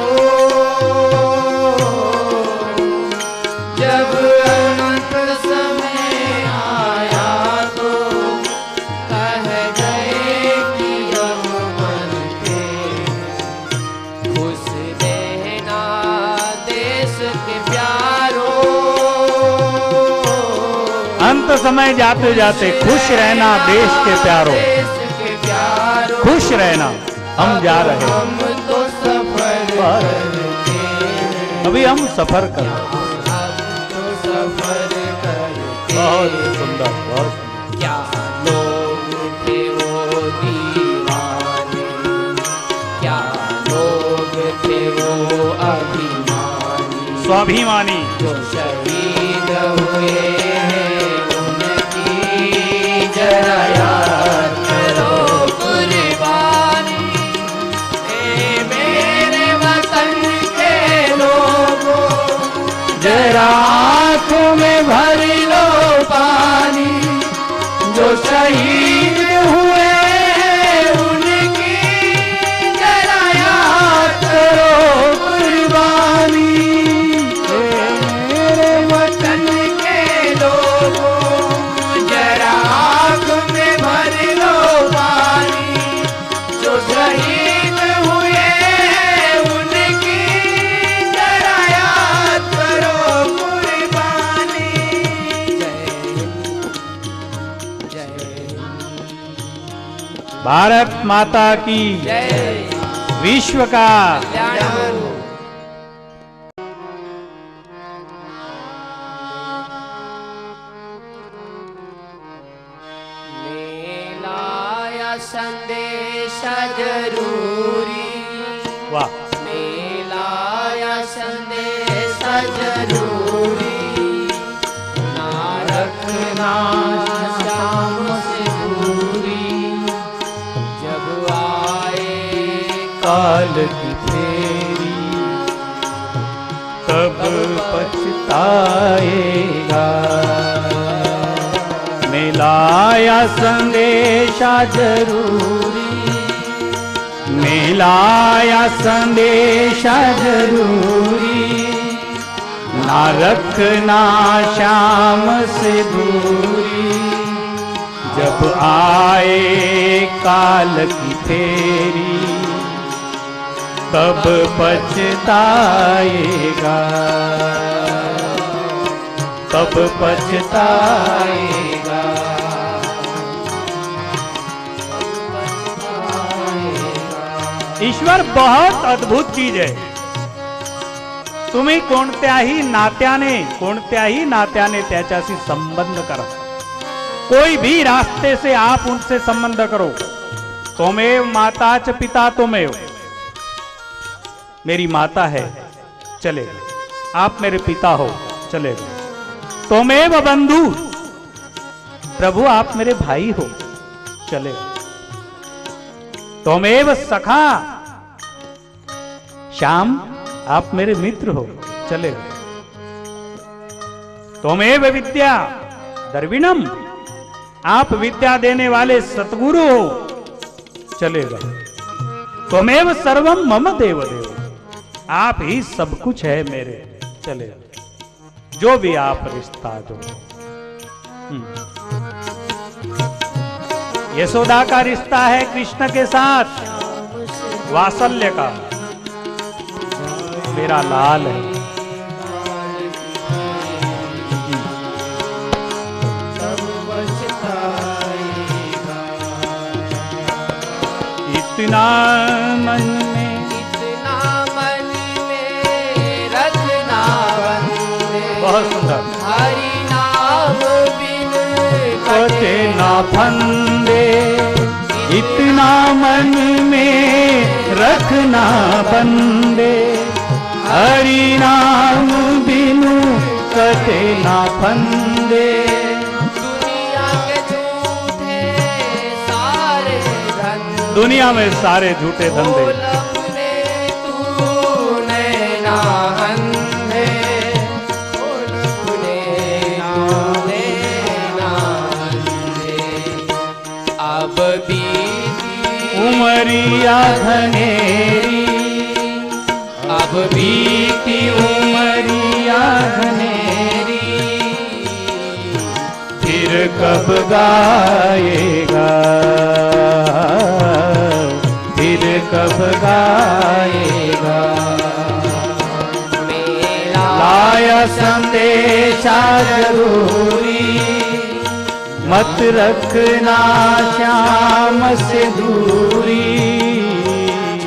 जब अंत समय आया तो कह गए कि हम मर के। खुश रहना देश के प्यारों, अंत समय जाते जाते खुश रहना देश के प्यारों, देश के प्यारों। खुश रहना, हम जा रहे हैं, हम तो सफर करते हैं, अभी हम सफर कर रहे हैं। हम तो सफर करते बहुत हैं। सुंदर, बहुत सुंदर। क्या लोग थे वो दीवाने, क्या लोग थे वो अभिमानी, स्वाभिमानी जो शहीद हुए हैं उनकी जरा याद करो कुर्बानी। ए मेरे वतन के लोगों, जरा आँखों में भर लो पानी। जो शहीद हुए उनकी जरा याद करो कुर्बानी। मेरे वतन के लोगों, जरा आँख में भर लो पानी। जो शहीद हुए उनकी जरा याद करो कुर्बानी। जय हिंद, जय हिंद, भारत माता की जय विश्व का कल्याण हो। मेलाया संदेश जरूरी, वाह, मेलाया संदेश जरूरी। ना रखना शाम से दूरी, जब आए काल की फेरी तब पछताएगा। मिलाया संदेशा जरूरी, मिलाया संदेशा जरूरी। ना रखना शाम से दूरी, जब आए काल की फेरी तब पछताएगा, तब पछताएगा। ईश्वर बहुत अद्भुत चीज आहे. तुम्ही कोणत्याही नात्याने त्याच्याशी संबंध करा. कोई भी रास्ते से आप उनसे संबंध करो. त्वमेव माता च पिता त्वमेव. मेरी माता है, चलेगा. आप मेरे पिता हो, चलेगा. त्वमेव बंधु, प्रभु आप मेरे भाई हो, चलेगा. त्वमेव सखा, श्याम आप मेरे मित्र हो, चलेगा. त्वमेव विद्या द्रविणम, आप विद्या देने वाले सतगुरु हो, चलेगा. त्वमेव सर्वम मम देव देव, आप ही सब कुछ है मेरे, चलेगा. जो भी आप रिश्ता दो. यशोदा का रिश्ता है कृष्ण के साथ, वात्सल्य का. मेरा लाल है. इतना मन में रखना बंदे, बहुत सुंदर. हरि नाम बिन कटे ना फंदे, इतना मन में रखना बंदे. हरि नाम बिनु कटे ना फंदे. दुनिया में सारे झूठे धंधे। लपने तूने ना अंधे, लपने तूने ना अंधे। अब बीती उमरिया घनेरी, अब बीती उमरिया घनेरी, फिर कब गाएगा, फिर कब गाएगा। लाया संदेशा जरूरी, मत रखना श्याम से दूरी।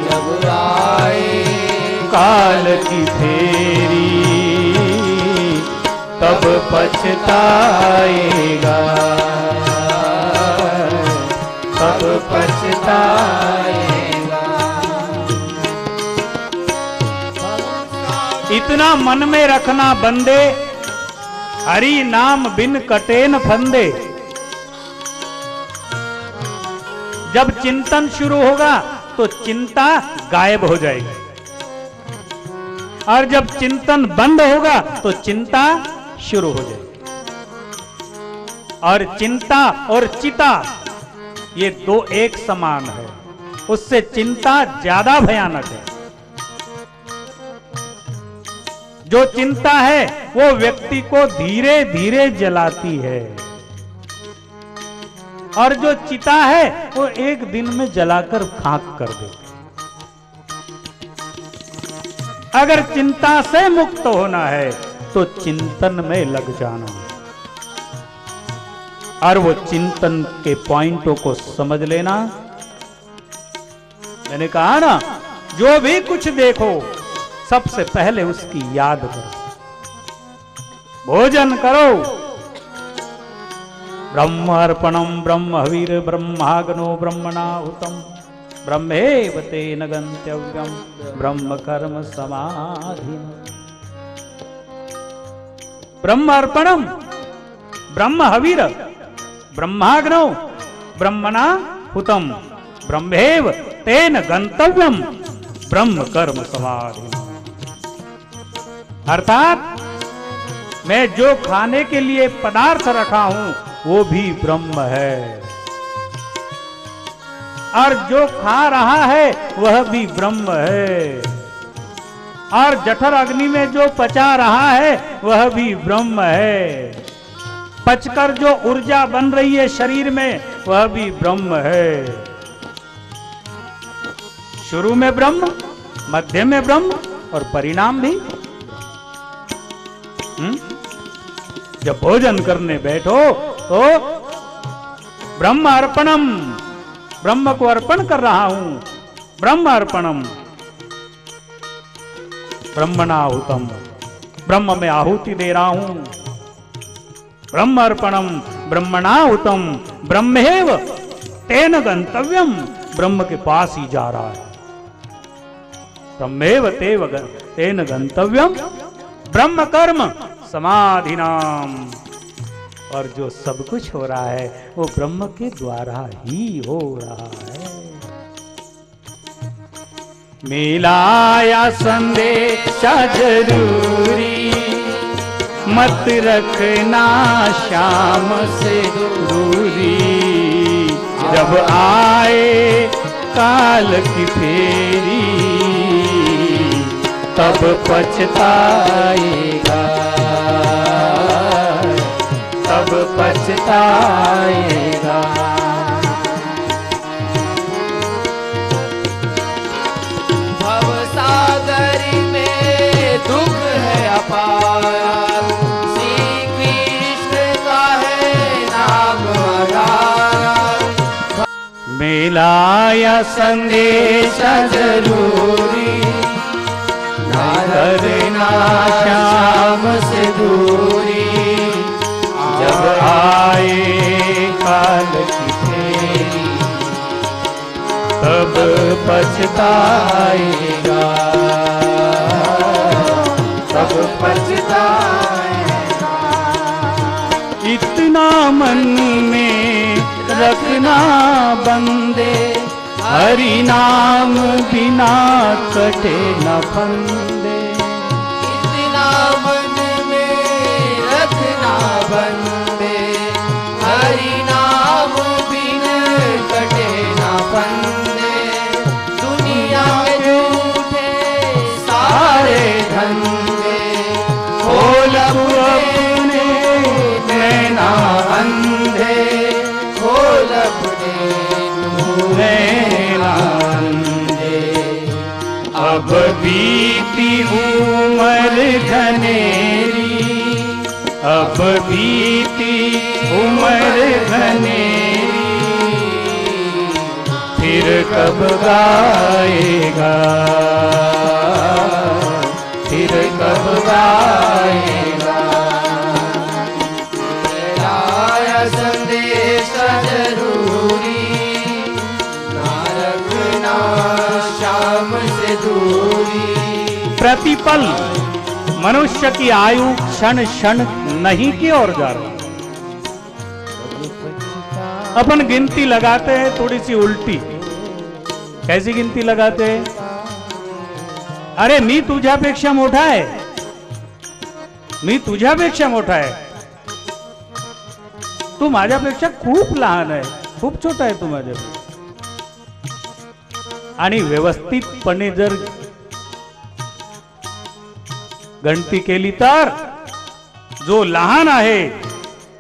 जब आए काल की फेरी, तब पछताएगा, तब पछताएगा। इतना मन में रखना बंदे, हरि नाम बिन कटे न फंदे। जब चिंतन शुरू होगा तो चिंता गायब हो जाएगी, और जब चिंतन बंद होगा तो चिंता शुरू हो जाएगी। और चिंता और चिता ये दो एक समान है, उससे चिंता ज्यादा भयानक है। जो चिंता है वो व्यक्ति को धीरे धीरे जलाती है, और जो चिता है वो एक दिन में जलाकर खाक कर देती है। अगर चिंता से मुक्त होना है तो चिंतन में लग जाना, और वो चिंतन के पॉइंटों को समझ लेना। मैंने कहा ना, जो भी कुछ देखो सबसे पहले उसकी याद करो, भोजन करो। ब्रह्म अर्पणम ब्रह्म हवीर ब्रह्माग्नो ब्रह्मणाहुतम ब्रह्मेव तेन गंतव्यम ब्रह्म कर्म समाधि। ब्रह्म अर्पणम ब्रह्म हवीर ब्रह्माग्नो ब्रह्मणाहुतम ब्रह्मेव तेन गंतव्यम ब्रह्म कर्म समाधि। अर्थात मैं जो खाने के लिए पदार्थ रखा हूं वो भी ब्रह्म है, और जो खा रहा है वह भी ब्रह्म है, और जठर अग्नि में जो पचा रहा है वह भी ब्रह्म है। पचकर जो ऊर्जा बन रही है शरीर में वह भी ब्रह्म है। शुरू में ब्रह्म, मध्य में ब्रह्म, और परिणाम भी। जब भोजन करने बैठो तो ब्रह्म अर्पणम, ब्रह्म को अर्पण कर रहा हूं, ब्रह्म अर्पणम ब्रह्मणाहुतम, ब्रह्म में आहुति दे रहा हूं। ब्रह्म अर्पणम ब्रह्मणाहुतम ब्रह्मेव तेन गंतव्यम, ब्रह्म के पास ही जा रहा है। ब्रह्मेव तेन गंतव्यम ब्रह्म कर्म समाधिनाम। और जो सब कुछ हो रहा है वो ब्रह्म के द्वारा ही हो रहा है। मिलाया संदेशा जरूरी, मत रखना श्याम से दूरी। जब आए काल की फेरी, तब पछताएगा, तब पछताएगा। भव सागर में दुख है अपार, श्री कृष्ण का है नाम आधार। मिलाया संदेशा जरूरी, ना करना श्याम से दूरी। जब आए काल की फेरी, तब पछताएगा, तब पछताएगा। इतना मन में रखना बंदे, हरि नाम बिना कटे न फंदे। इतना मन में रखना बंदे, हरि नाम बिन कटे ना फंदे। दुनिया में झूठे सारे धंधे, खोल अपने नैना अंधे, खोल अपने नैना अंधे। अब बीती उम्र घनेरी, अब बीती उम्र घनेरी, फिर कब गाएगा, फिर कब गाएगा। आया संदेश जरूरी, ना रखना शाम से दूरी। प्रतिपल मनुष्य की आयु क्षण क्षण नहीं की ओर जा रही। अपन गिनती लगाते हैं थोड़ी सी उल्टी। कैसी गिनती लगाते हैं? अरे मी तुझ्यापेक्षा मोठा आहे, मी तुझ्यापेक्षा मोठा आहे, तू माझ्यापेक्षा खूप लहान आहे, खूप छोटा आहे तू माझ्यापेक्षा. आणि व्यवस्थितपणे जर गणती केली तर जो लहान आहे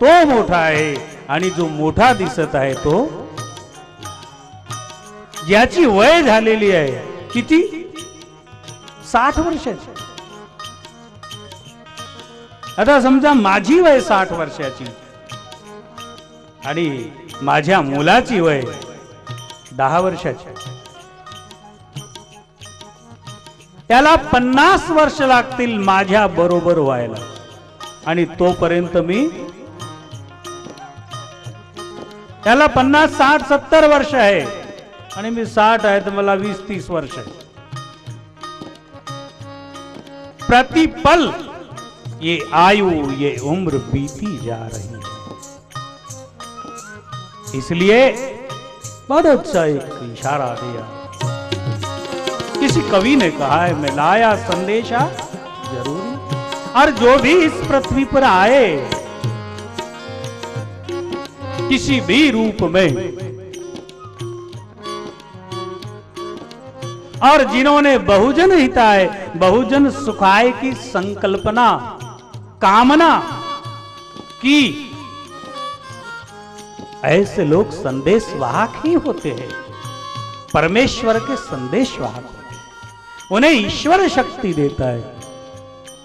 तो मोठा आहे आणि जो मोठा दिसत आहे तो ज्याची वय झालेली आहे किती 60 वर्षाची. आता समजा माझी वय 60 वर्षाची आणि माझ्या मुलाची वय 10 वर्षाची. त्याला 50 वर्ष लागतील माझ्या बरोबर व्हायला आणि तोपर्यंत मी त्याला 50, 60, 70 वर्ष आहे आणि मी 60 आहे तर मला 20-30 वर्ष आहे. प्रतिपल ये आयु ये उम्र बीती जा रही है. इसलिए बहुत अच्छा एक इशारा दिया. किसी कवि ने कहा है मैं लाया संदेशा जरूरी, और जो भी इस पृथ्वी पर आए किसी भी रूप में और जिन्होंने बहुजन हिताय बहुजन सुखाय की संकल्पना कामना की, ऐसे लोग संदेशवाहक ही होते हैं, परमेश्वर के संदेशवाहक होते हैं. उन्हें ईश्वर शक्ति देता है,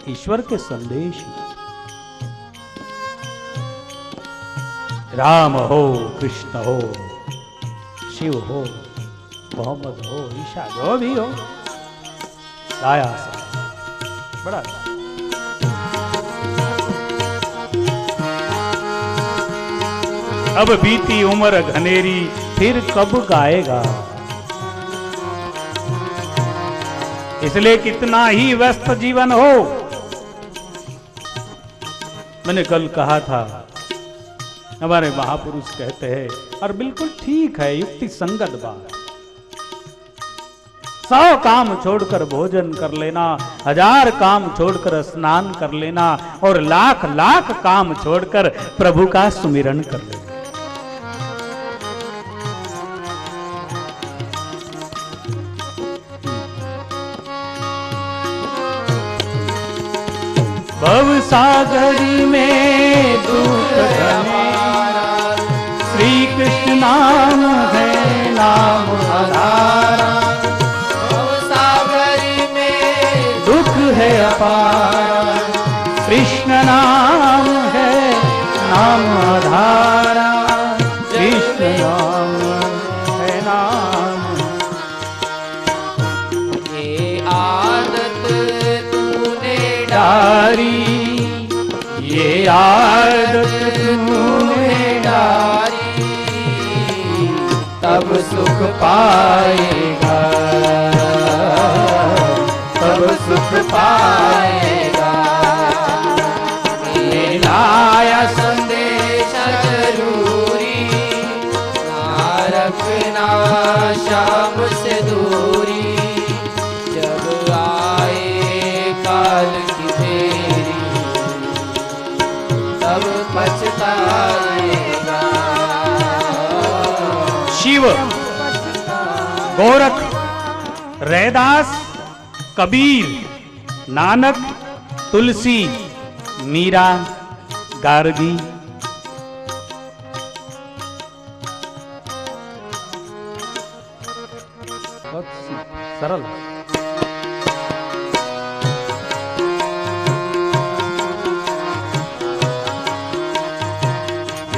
ईश्वर के संदेश. राम हो, कृष्ण हो, शिव हो, मोहम्मद हो, ईशा जो भी हो, आया बड़ा. अब बीती उम्र घनेरी फिर कब गाएगा. इसलिए कितना ही व्यस्त जीवन हो, मैंने कल कहा था हमारे महापुरुष कहते हैं और बिल्कुल ठीक है, युक्ति संगत बात. 100 काम छोड़कर भोजन कर लेना, 1000 काम छोड़कर स्नान कर लेना और लाख लाख काम छोड़कर प्रभु का सुमिरन कर लेना. भव सागरी में दूत हमारा, श्री कृष्ण नाम है नाम आधारा. भव सागरी में दुख है अपार, कृष्ण नाम है नाम आधारा. कृष्ण नाम है नाम. ये आदत तूने डारी, ये आदत तूने डारी, तब सुख पाएगा, तब सुख पाएगा. ये लाया संदेश जरूरी, ना रखना शाम गोरख, रैदास, कबीर, नानक, तुलसी, मीरा, गार्गी। बहुत सरल।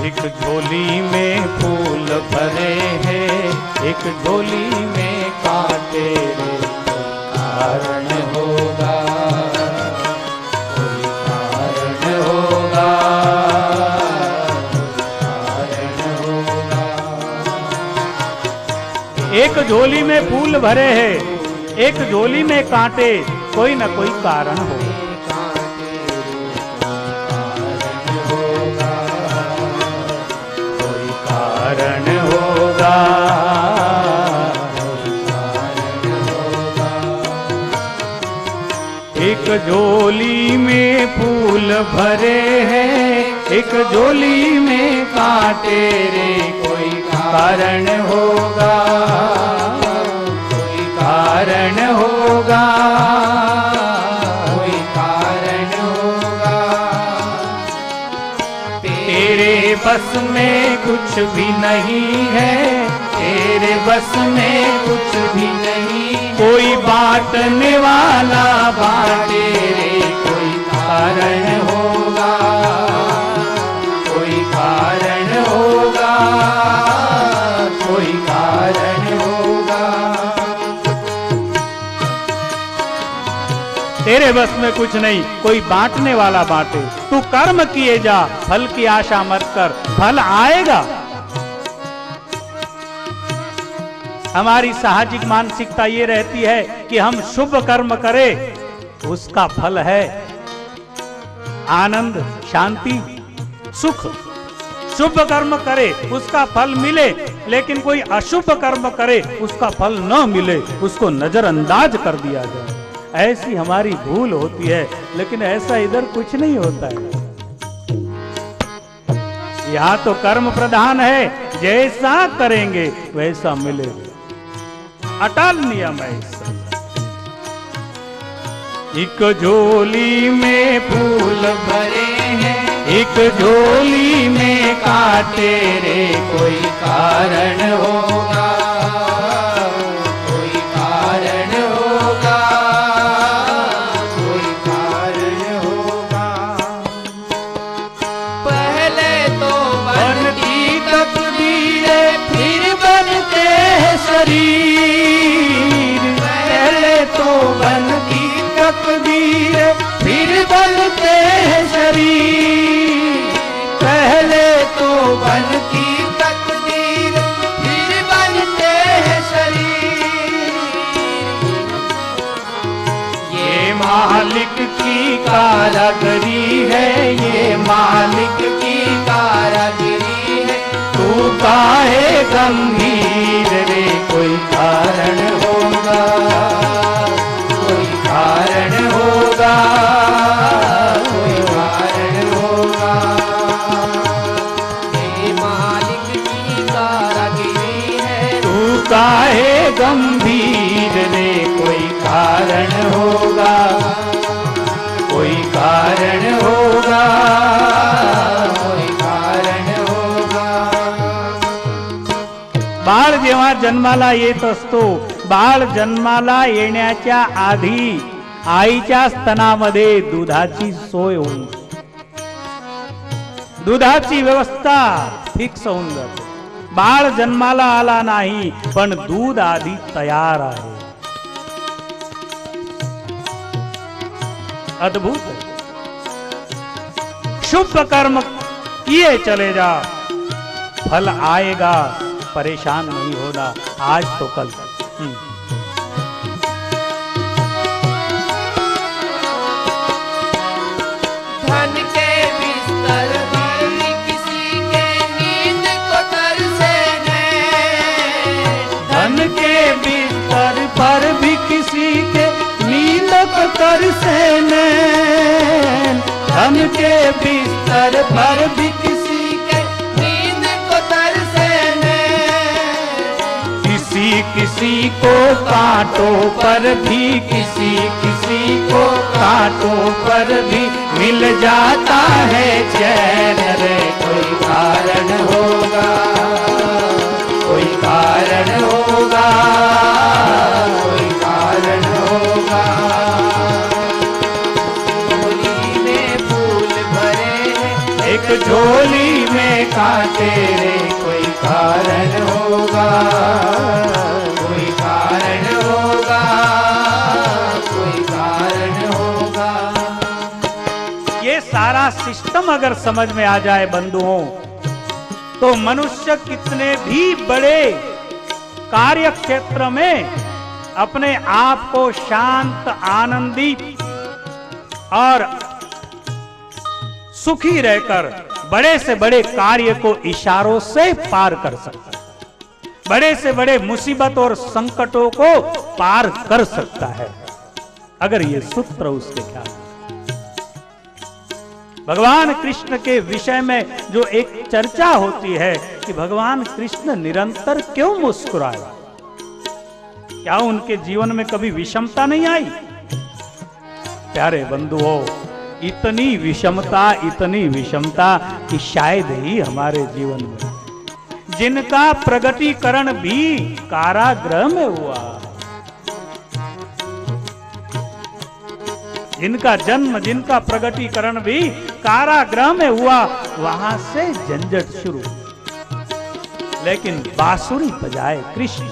एक झोली में फूल भरे हैं, एक झोली में कांटे रे, कारण होगा, कोई कारण होगा, कारण होगा। एक झोली में फूल भरे हैं, एक झोली में कांटे, कोई न कोई कारण होगा। कारण होगा, एक झोली में फूल भरे हैं, एक झोली में कांटे रे, कोई कारण होगा, कोई कारण होगा, कोई कारण होगा। तेरे बस में कुछ भी नहीं है, तेरे बस में कुछ भी नहीं, कोई बांटने वाला बांटे रे, कोई कारण होगा, कोई कारण होगा, कोई कारण होगा। तेरे बस में कुछ नहीं, कोई बांटने वाला बांटे। तू कर्म किए जा, फल की आशा मत कर, फल आएगा। हमारी साहजिक मानसिकता ये रहती है कि हम शुभ कर्म करें, उसका फल है आनंद, शांति, सुख। शुभ कर्म करे उसका फल मिले, लेकिन कोई अशुभ कर्म करे उसका फल न मिले, उसको नजरअंदाज कर दिया जाए। ऐसी हमारी भूल होती है, लेकिन ऐसा इधर कुछ नहीं होता है। यहाँ तो कर्म प्रधान है, जैसा करेंगे वैसा मिलेगा, अटल नियम है इसका। एक झोली में फूल भरे हैं, एक झोली में कांटे रे, कोई कारण होगा, कोई कारण होगा, कोई कारण होगा। पहले तो बनती तकदीरें, फिर बनते हैं शरीर। पहले तो बनती तकदीरें, फिर बनते हैं शरीर। पहले तो बनती तकदीर, फिर बनते हैं शरीर। ये मालिक की कारागरी है, ये मालिक की कारागिरी है। तू काहे गंभीर रे, कोई कारण होगा, कोई कारण होगा, कोई कारण होगा। ये मालिक की कारागिरी है। तू काहे गंभीर रे, कोई कारण होगा, कोई कारण होगा, कोई कारण होगा। बाळ जेव्हा जन्माला येत असतो, बाळ जन्माला येण्याच्या आधी आईच्या स्तनामध्ये दुधाची सोय होऊन, दुधाची व्यवस्था फिक्स होऊन जाते। बाळ जन्माला आला नाही, पण दूध आधी तयार आहे। अद्भुत है। शुभ कर्म किए चले जा, फल आएगा, परेशान नहीं होना, आज तो कल। धन के बिस्तर पर भी किसी के नींद को तरसे नैन। धन के बिस्तर पर भी किसी के नींद को तरसे नैन। धन के बिस्तर पर भी किसी के नींद को तरसे नैन। किसी किसी को कांटों पर भी, किसी किसी को कांटों पर भी मिल जाता है चैन रे। कोई कारण होगा, कोई कारण होगा, कोई कारण होगा। झोली में फूल भरे हैं, एक झोली में कांटे रे। कोई कारण होगा, कोई कारण होगा, कोई कारण होगा। ये सारा सिस्टम अगर समझ में आ जाए बंधुओं, तो मनुष्य कितने भी बड़े कार्य क्षेत्र में अपने आप को शांत, आनंदित और सुखी रहकर बड़े से बड़े कार्य को इशारों से पार कर सकता है, बड़े से बड़े मुसीबत और संकटों को पार कर सकता है, अगर ये सूत्र उसके ख्याल में। भगवान कृष्ण के विषय में जो एक चर्चा होती है कि भगवान कृष्ण निरंतर क्यों मुस्कुराए, क्या उनके जीवन में कभी विषमता नहीं आई? प्यारे बंधुओं, इतनी विषमता कि शायद ही हमारे जीवन में जिनका प्रगटीकरण भी कारागृह में हुआ, जिनका जन्म, जिनका प्रगटीकरण भी कारागृह में हुआ, वहां से झंझट शुरू। लेकिन बांसुरी बजाए कृष्ण,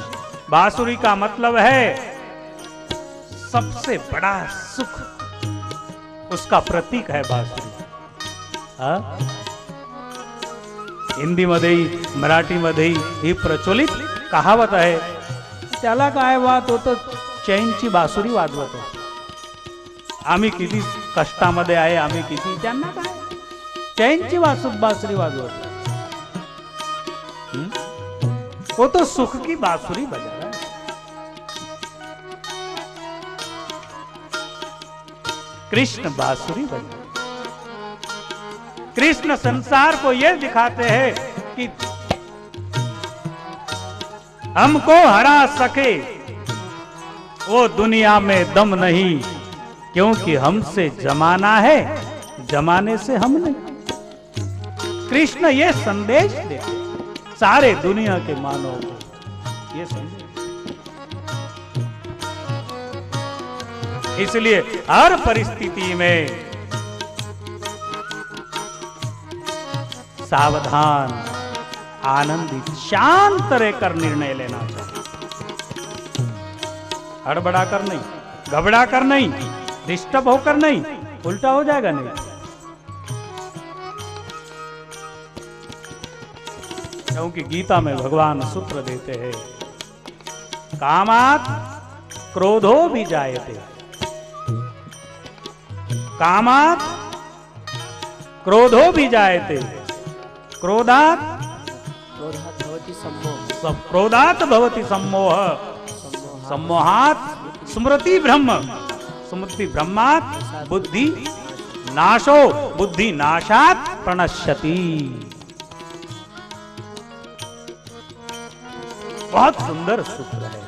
बांसुरी का मतलब है सबसे बड़ा सुख, उसका प्रतीक है बांसुरी। हिंदी मध्येही, मराठीमध्येही ही प्रचलित कहावत आहे, त्याला काय वाद होतं, चैनची बासुरी वाजवतो. आम्ही किती कष्टामध्ये आहे, आम्ही किती, त्यांना काय, चैनची बासुरी वाजवतो. वो तो सुख की बांसुरी बजा रहा है. कृष्ण बांसुरी बजा, कृष्ण संसार को यह दिखाते हैं कि हमको हरा सके वो दुनिया में दम नहीं, क्योंकि हमसे जमाना है, जमाने से हम नहीं. कृष्ण ये संदेश दे सारे दुनिया के मानव को, ये संदेश. इसलिए हर परिस्थिति में सावधान, आनंदित, शांत रहकर निर्णय लेना चाहिए. हड़बड़ा कर नहीं, घबरा कर नहीं, डिस्टर्ब होकर नहीं, उल्टा हो जाएगा नहीं. क्योंकि गीता में भगवान सूत्र देते हैं, कामात् क्रोधो भी जायते, कामात् क्रोधो भी जायते, क्रोधात् भवति सम्मोह, सब क्रोधात् भवति सम्मोह, सम्मोहात् स्मृति ब्रह्म, स्मृति ब्रह्मात् बुद्धि नाशो, बुद्धि नाशात् प्रणश्यति. बहुत सुंदर सूत्र है.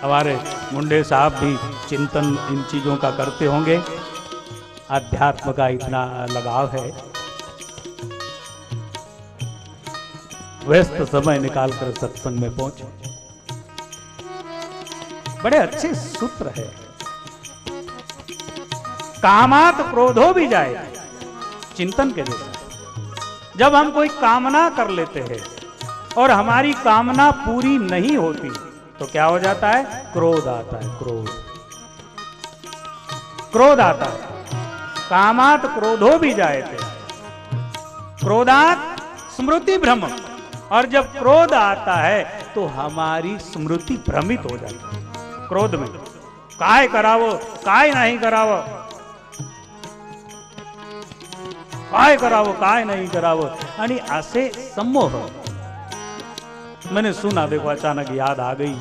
हमारे मुंडे साहब भी चिंतन इन चीजों का करते होंगे. अध्यात्म का इतना लगाव है, व्यस्त समय निकालकर सत्संग में पहुंचे. बड़े अच्छे सूत्र है. कामात क्रोधो भी जाए, चिंतन के जैसा. जब हम कोई कामना कर लेते हैं और हमारी कामना पूरी नहीं होती तो क्या हो जाता है? क्रोध आता है. क्रोध आता है. कामात क्रोधो भी जायते, क्रोधात स्मृति भ्रम. और जब क्रोध आता है तो हमारी स्मृति भ्रमित हो जाती है. क्रोध में काय करावो, काय नहीं करावो, काय करावो, काय नहीं करावो, आणि असे सम्मोह. मैंने सुना, देखो अचानक याद आ गई,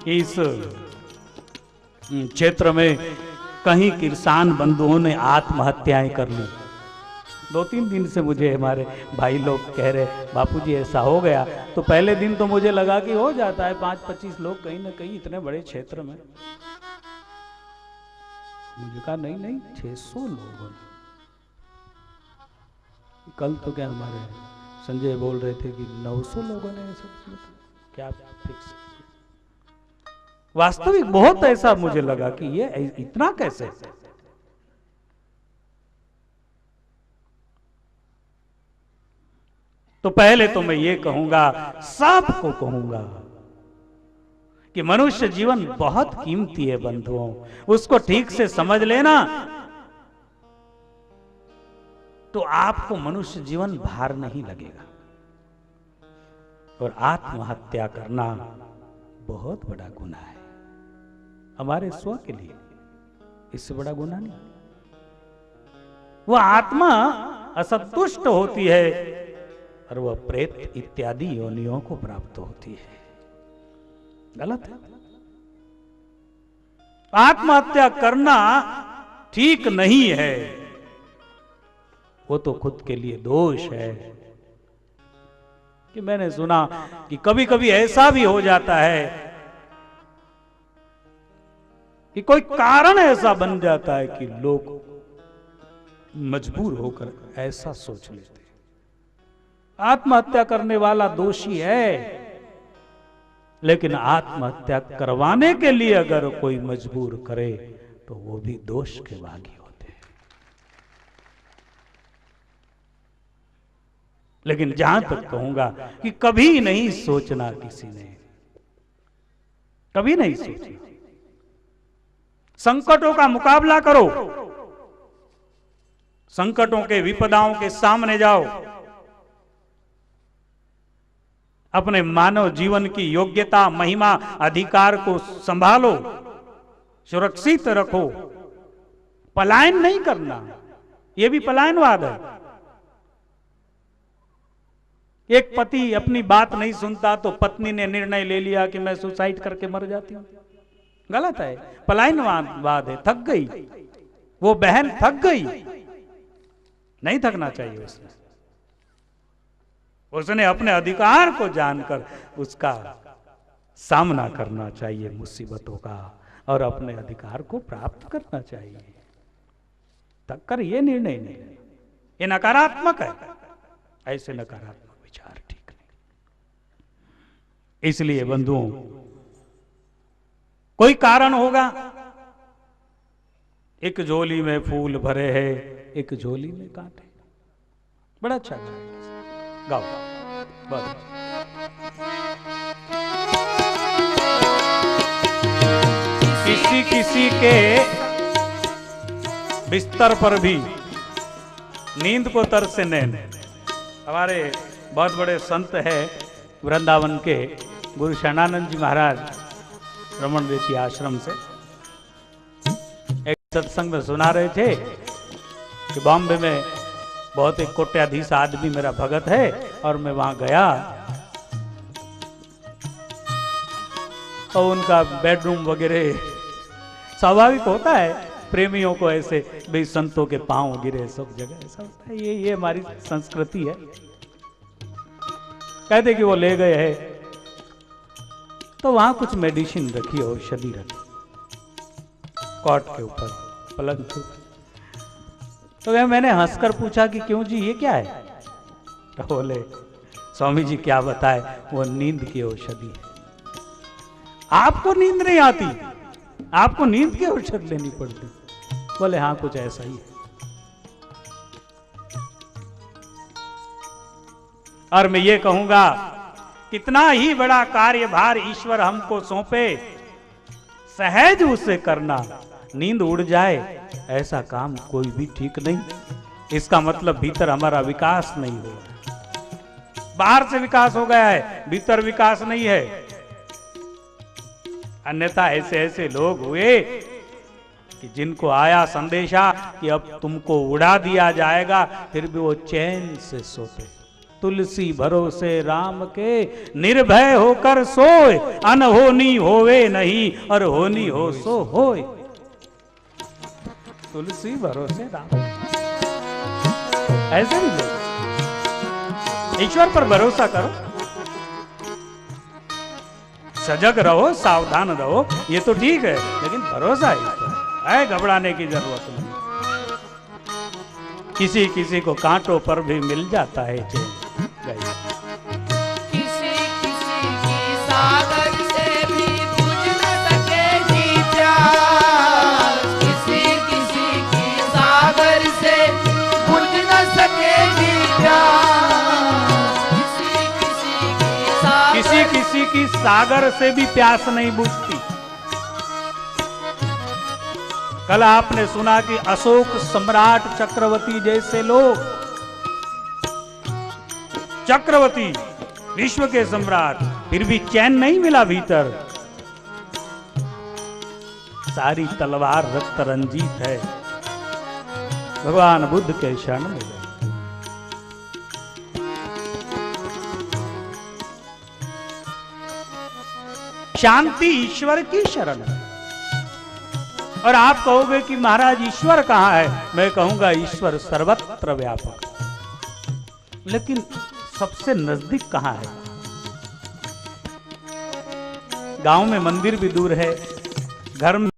इस क्षेत्र में कहीं किसान बंधुओं ने आत्महत्याएं कर ली. 2-3 दिन से मुझे हमारे भाई लोग कह रहे बापूजी ऐसा हो गया। तो पहले दिन तो मुझे लगा कि हो जाता है 5-25 लोग कहीं ना कहीं इतने बड़े क्षेत्र में। मुझे कहा नहीं 600 लोगों ने। कल तो क्या हमारे संजय बोल रहे थे कि 900 लोगों ने सब क्या फिक्स। वास्तविक बहुत ऐसा मुझे लगा कि ये इतना कैसे। तो पहले तो मैं ये कहूंगा, सबको कहूंगा कि मनुष्य जीवन बहुत कीमती है बंधुओं, उसको ठीक से समझ लेना तो आपको मनुष्य जीवन भार नहीं लगेगा। और आत्महत्या करना बहुत बड़ा गुनाह है हमारे स्व के लिए, इससे बड़ा गुनाह नहीं। वह आत्मा असंतुष्ट होती है और वह प्रेत इत्यादि योनियों को प्राप्त होती है। गलत है। आत्महत्या करना ठीक नहीं है, वो तो खुद के लिए दोष है। कि मैंने सुना कि कभी कभी ऐसा भी हो जाता है कि कोई कारण ऐसा बन जाता है कि लोग मजबूर होकर ऐसा सोच लेते हैं। आत्महत्या करने वाला दोषी है, लेकिन आत्महत्या करवाने के लिए अगर कोई मजबूर करे तो वो भी दोष के भागी होते हैं। लेकिन जहां तक कहूंगा कि कभी नहीं सोचना, किसी ने कभी नहीं सोचना। संकटों का मुकाबला करो, संकटों के विपदाओं के सामने जाओ, अपने मानव जीवन की योग्यता, महिमा, अधिकार को संभालो, सुरक्षित रखो। पलायन नहीं करना, यह भी पलायनवाद है। एक पति अपनी बात नहीं सुनता तो पत्नी ने निर्णय ले लिया कि मैं सुसाइड करके मर जाती हूं। गलत है, पलायनवाद है। थक गई वो बहन, थक गई, नहीं थकना चाहिए उसने। उसने अपने अधिकार को जानकर उसका सामना करना चाहिए मुसीबतों का, और अपने अधिकार को प्राप्त करना चाहिए। तक कर ये निर्णय नहीं, ये नकारात्मक है। ऐसे नकारात्मक विचार ठीक नहीं। इसलिए बंधुओं, कोई कारण होगा, एक झोली में फूल भरे हैं, एक झोली में कांटे। बड़ा अच्छा गाओ, बस। किसी किसी के बिस्तर पर भी नींद को तरसे नैन। हमारे बहुत बड़े संत है वृंदावन के गुरु शरणानंद जी महाराज रमण देती आश्रम से एक सत्संग में सुना रहे थे कि बॉम्बे में बहुत एक कोट्याधीश आदमी मेरा भगत है, और मैं वहां गया और उनका बेडरूम वगैरह, स्वाभाविक होता है प्रेमियों को ऐसे भाई संतों के पांव गिरे सब जगह, ऐसा होता है। ये हमारी संस्कृति है। कहते कि वो ले गए हैं तो वहां कुछ मेडिसिन रखी, औषधि रखी कॉट के ऊपर, पलंग के ऊपर। तो मैंने हंसकर पूछा कि क्यों जी ये क्या है? तो बोले स्वामी जी क्या बताए, वो नींद की औषधि है। आपको नींद नहीं आती, आपको नींद की औषधि लेनी पड़ती। बोले हाँ कुछ ऐसा ही है। और मैं ये कहूंगा, कितना ही बड़ा कार्यभार ईश्वर हमको सौंपे, सहज उसे करना। नींद उड़ जाए ऐसा काम कोई भी ठीक नहीं। इसका मतलब भीतर हमारा विकास नहीं हो रहा। बाहर से विकास हो गया है, भीतर विकास नहीं है। अन्यथा ऐसे ऐसे लोग हुए कि जिनको आया संदेशा कि अब तुमको उड़ा दिया जाएगा, फिर भी वो चैन से सोते। तुलसी भरोसे राम के निर्भय होकर सोए, अनहोनी होवे नहीं और होनी हो सो होए। तुलसी भरोसे राम। ऐसे नहीं लोग। ईश्वर पर भरोसा करो, सजग रहो, सावधान रहो, ये तो ठीक है, लेकिन भरोसा ईश्वर है, घबराने की जरूरत नहीं। किसी किसी को कांटों पर भी मिल जाता है चैन। किसी किसी की सागर से भी बुझ न सकेगी प्यास, किसी किसी की सागर से बुझ न सकेगी प्यास, किसी किसी की सागर से भी प्यास नहीं बुझती। कल आपने सुना कि अशोक सम्राट चक्रवर्ती जैसे लोग, चक्रवर्ती विश्व के सम्राट, फिर भी चैन नहीं मिला भीतर। सारी तलवार रक्त रंजित है, भगवान बुद्ध के शरण में गए। शांति ईश्वर की शरण है। और आप कहोगे कि महाराज ईश्वर कहां है? मैं कहूंगा ईश्वर सर्वत्र व्यापक, लेकिन सबसे नजदीक कहां है? गांव में मंदिर भी दूर है, घर में